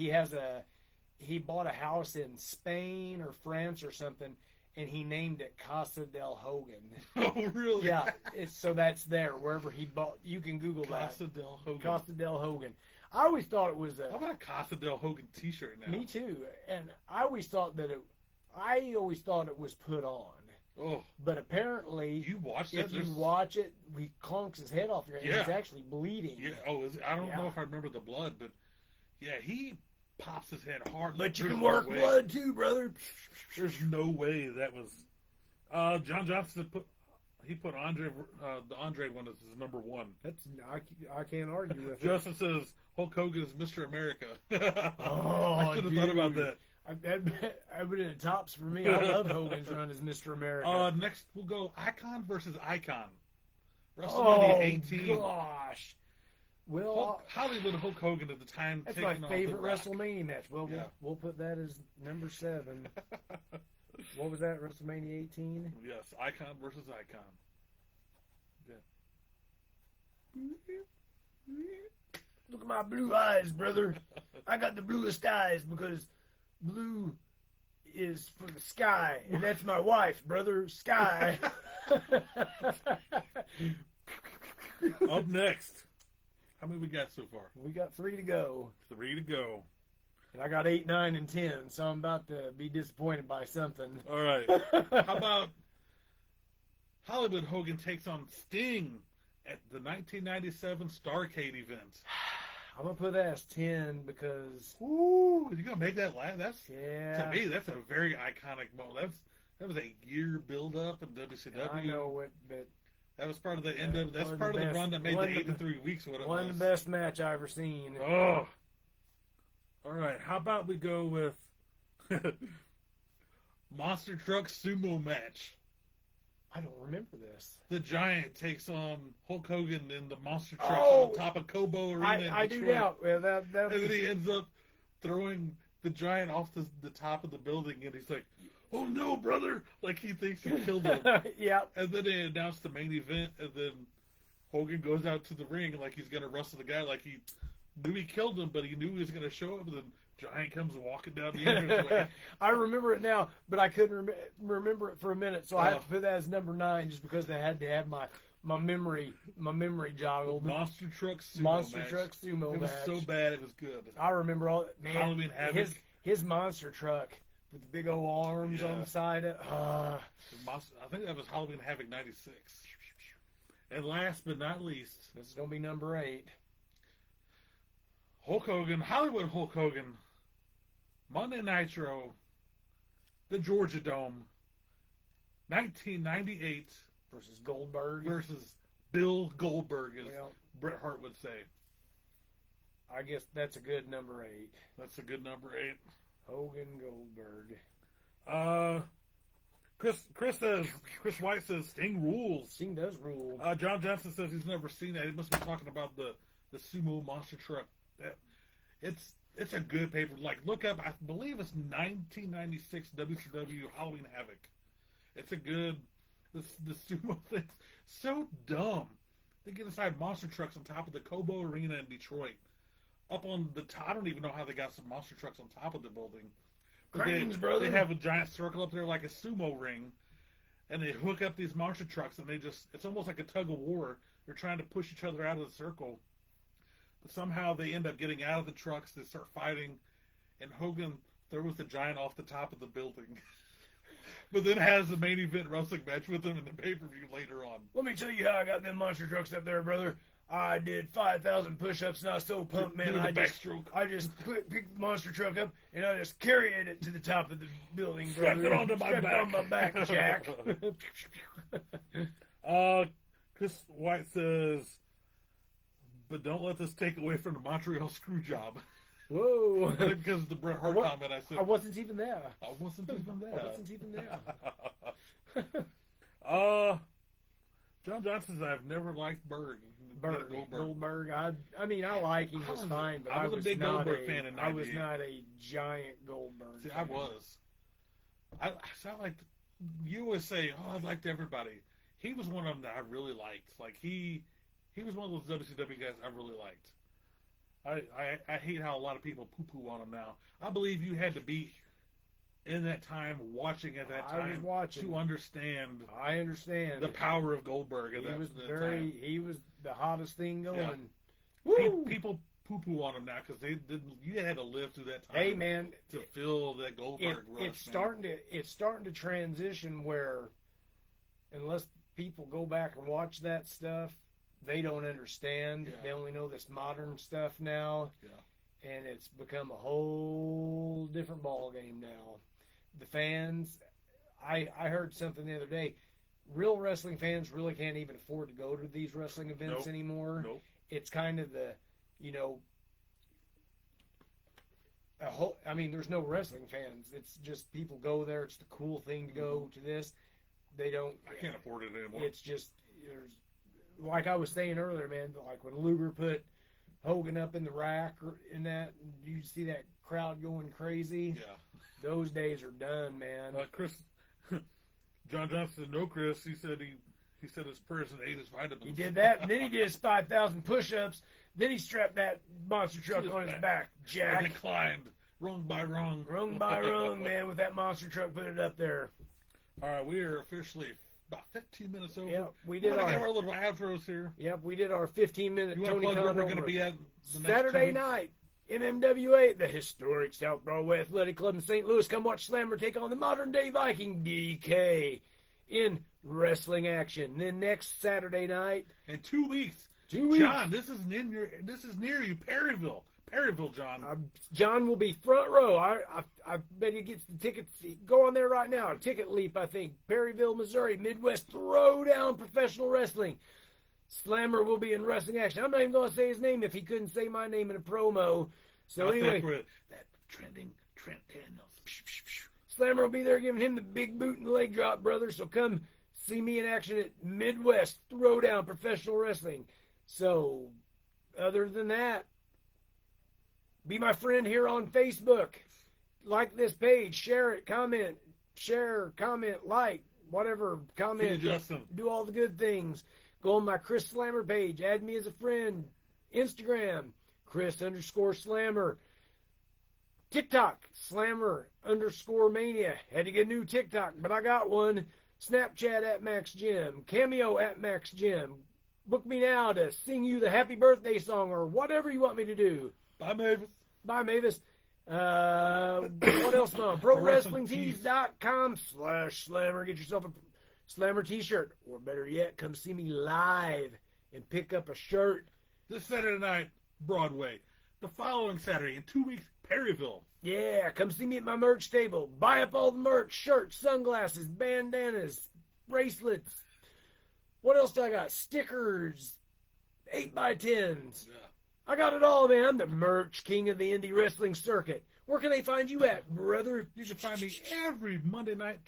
he bought a house in Spain or France or something, and he named it Casa del Hogan. Oh, really? Yeah, so that's there, wherever he bought. You can Google Casa del Hogan. that. Casa del Hogan. I always thought it was How about a Casa del Hogan T-shirt now? me too, and I always thought it was put on. Oh, But apparently, you watched that? if you watch it, he clunks his head off your head. Yeah. He's actually bleeding. Yeah. Oh, I don't know Yeah. if I remember the blood, but yeah, he pops his head hard. But you There's can no work way. blood too, brother. There's no way that was. John Johnson put Andre, the Andre one as his number 1. I can't argue with it. Justin says Hulk Hogan is Mr. America. Oh, I should have thought about dude. that. I've been in the tops for me. I love Hogan's run as Mr. America. Next we'll go Icon versus Icon. WrestleMania Oh 18. gosh. Well, Hollywood Hulk Hogan at the time. that's my taking on favorite The Rock. WrestleMania match. Well, Yeah. we'll put that as number 7. What was that? WrestleMania 18. Yes, Icon versus Icon. Look at my blue eyes, brother. I got the bluest eyes because blue is for the sky, and that's my wife, brother. Sky. Up next, how many we got so far? We got 3 to go. 3 to go. And I got 8, 9, and 10, so I'm about to be disappointed by something. All right. How about Hollywood Hogan takes on Sting at the 1997 Starrcade event? I'm gonna put that as 10 because Ooh, you gonna make that last? That's yeah, to me, that's a very iconic moment. That was a year build up in WCW. I know it, but That was part of the end of. That's one of part the of the best- run that made one the of the- 83 weeks. What it one was. of the best match I ever seen. Oh. All right. How about we go with Monster Truck Sumo match? I don't remember this. The Giant takes on Hulk Hogan in the Monster Truck Oh! on top of Cobo Arena. I in do Detroit. now. Well, And then he ends up throwing the Giant off the top of the building, and he's like, "Oh no, brother!" Like he thinks he killed him. Yep. And then they announce the main event, and then Hogan goes out to the ring like he's gonna wrestle the guy, like he knew he killed him, but he knew he was gonna show up. And then Giant comes walking down the entranceway. I remember it now, but I couldn't remember it for a minute, so I have to put that as number 9 just because they had to have my memory joggled. Monster Truck Sumo match. Sumo It was match. so bad, it was good. I remember all man. Halloween Havoc. His monster truck with the big old arms on the side. I think that was Halloween Havoc '96. And last but not least, This is gonna be number 8. Hulk Hogan, Hollywood Hulk Hogan, Monday Nitro, the Georgia Dome, 1998 Versus Goldberg. versus Bill Goldberg, as Well, Bret Hart would say. I guess that's a good number 8. That's a good number 8. Hogan Goldberg. Chris White says Sting rules. Sting does rule. John Johnson says he's never seen that. He must be talking about the sumo monster truck. It's a good paper. Like, look up, I believe it's 1996 WCW Halloween Havoc. It's a good, the sumo thing's so dumb. They get inside monster trucks on top of the Cobo Arena in Detroit. Up on the top, I don't even know how they got some monster trucks on top of the building. But Cranes, brother. They have a giant circle up there like a sumo ring, and they hook up these monster trucks, and it's almost like a tug of war. They're trying to push each other out of the circle. But somehow they end up getting out of the trucks, they start fighting, and Hogan throws the Giant off the top of the building. But then has the main event wrestling match with him in the pay-per-view later on. Let me tell you how I got them monster trucks up there, brother. I did 5,000 push-ups, and I was so pumped, man. Doing the I just picked the monster truck up, and I just carried it to the top of the building, brother. Strapped it onto my Strapped it back. on my back, Jack. Chris White says, but don't let this take away from the Montreal Screwjob. Whoa. Because the Bret Hart comment, I said, I wasn't even there. I wasn't even there. I wasn't even there. John Johnson says, I've never liked Goldberg. I mean, I like him just fine, but I was a big not Goldberg fan in I was 98. not a giant Goldberg See, fan. I was. I liked, you always say, oh, I liked everybody. He was one of them that I really liked. Like, he was one of those WCW guys I really liked. I hate how a lot of people poo-poo on him now. I believe you had to be in that time, watching at that I was time, watching. to understand I understand. the power of Goldberg at He that, was that very. time. He was the hottest thing going. Yeah. Woo! People poo-poo on him now because they didn't. You had to live through that time. Hey man, to feel that Goldberg rush. it's starting to transition where, unless people go back and watch that stuff, they don't understand. Yeah. They only know this modern stuff now. Yeah. And it's become a whole different ball game now. The fans, I heard something the other day. Real wrestling fans really can't even afford to go to these wrestling events anymore. Nope. It's kind of the, there's no wrestling fans. It's just people go there. It's the cool thing to go to this. They don't. I can't afford it anymore. It's just, like I was saying earlier, man, like when Luger put Hogan up in the rack or in that, you see that crowd going crazy. Yeah. Those days are done, man. Chris, John Johnson said, no, Chris. He said he said his prayers and ate his vitamins. He did that, and then he did his 5,000 push-ups. Then he strapped that monster truck on his back. Jack. And he climbed, rung by rung. Rung by rung, man, with that monster truck, put it up there. All right, we are officially about 15 minutes over. Yep, we did have our our little outros here. Yep, we did our 15-minute You want Tony to plug where Khan we're going to over. be at the next Saturday 2 weeks? night, MMWA, the historic South Broadway Athletic Club in St. Louis. Come watch Slammer take on the modern-day Viking DK in wrestling action. Then next Saturday night, In 2 weeks. 2 weeks. John, this is near you, Perryville. Perryville, John. John will be front row. I bet he gets the tickets. Go on there right now. Ticket Leap, I think. Perryville, Missouri. Midwest Throwdown Professional Wrestling. Slammer will be in wrestling action. I'm not even going to say his name if he couldn't say my name in a promo. So I anyway, think we're that trending Trent Daniels. Slammer will be there giving him the big boot and leg drop, brother. So come see me in action at Midwest Throwdown Professional Wrestling. So, other than that, be my friend here on Facebook. like this page, share it, comment, like, whatever, See comment, you, Justin. do all the good things. Go on my Chris Slammer page, add me as a friend. Instagram, Chris_Slammer. TikTok, Slammer_Mania. Had to get a new TikTok, but I got one. Snapchat at Max Jim. Cameo at Max Jim. Book me now to sing you the happy birthday song or whatever you want me to do. Bye, Mavis. Bye, Mavis. What else now? ProWrestlingTees.com/Slammer. Get yourself a Slammer t-shirt. Or better yet, come see me live and pick up a shirt. This Saturday night, Broadway. The following Saturday, in 2 weeks, Perryville. Yeah, come see me at my merch table. Buy up all the merch, shirts, sunglasses, bandanas, bracelets. What else do I got? Stickers, 8x10s. Yeah. I got it all, man. I'm the merch king of the indie wrestling circuit. Where can they find you at, brother? You can find me every Monday night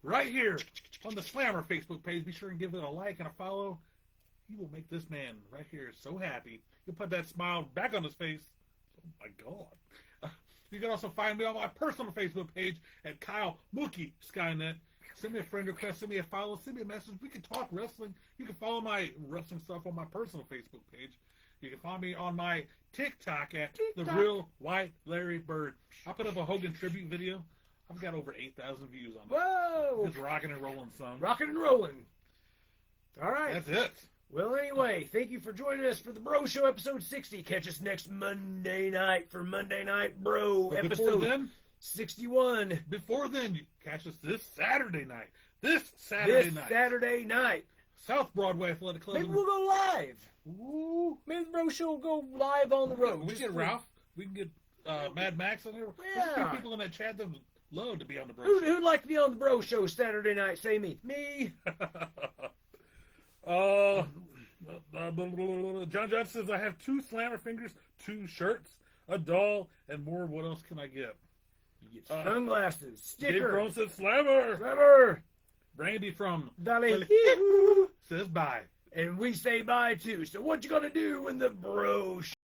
right here on the Slammer Facebook page. Be sure and give it a like and a follow. You will make this man right here so happy. You'll put that smile back on his face. Oh, my God. You can also find me on my personal Facebook page at Kyle Mookie Skynet. Send me a friend request, send me a follow, send me a message. We can talk wrestling. You can follow my wrestling stuff on my personal Facebook page. You can find me on my TikTok at The Real White Larry Bird. I put up a Hogan tribute video. I've got over 8,000 views on that. Whoa! Just rocking and rolling, son. Rocking and rolling. All right. That's it. Well, anyway, thank you for joining us for the Bro Show episode 60. Catch us next Monday night for Monday Night Bro But episode 61. before then, you catch us this Saturday night. This Saturday night. South Broadway Athletic Club. Maybe we'll go live. Ooh. Maybe the Bro Show will go live on the road. We get Ralph. We can get Mad Max on there. There's a few people in that chat that would love to be on the Bro Show. Who'd like to be on the Bro Show Saturday night? Say me. Me. John Johnson says, I have 2 Slammer fingers, 2 shirts, a doll, and more. What else can I get? You get sunglasses, Dave sticker. Crone says, Slammer. Slammer. Brandy from Dale. says bye. And we say bye too. So what you gonna do when the Bro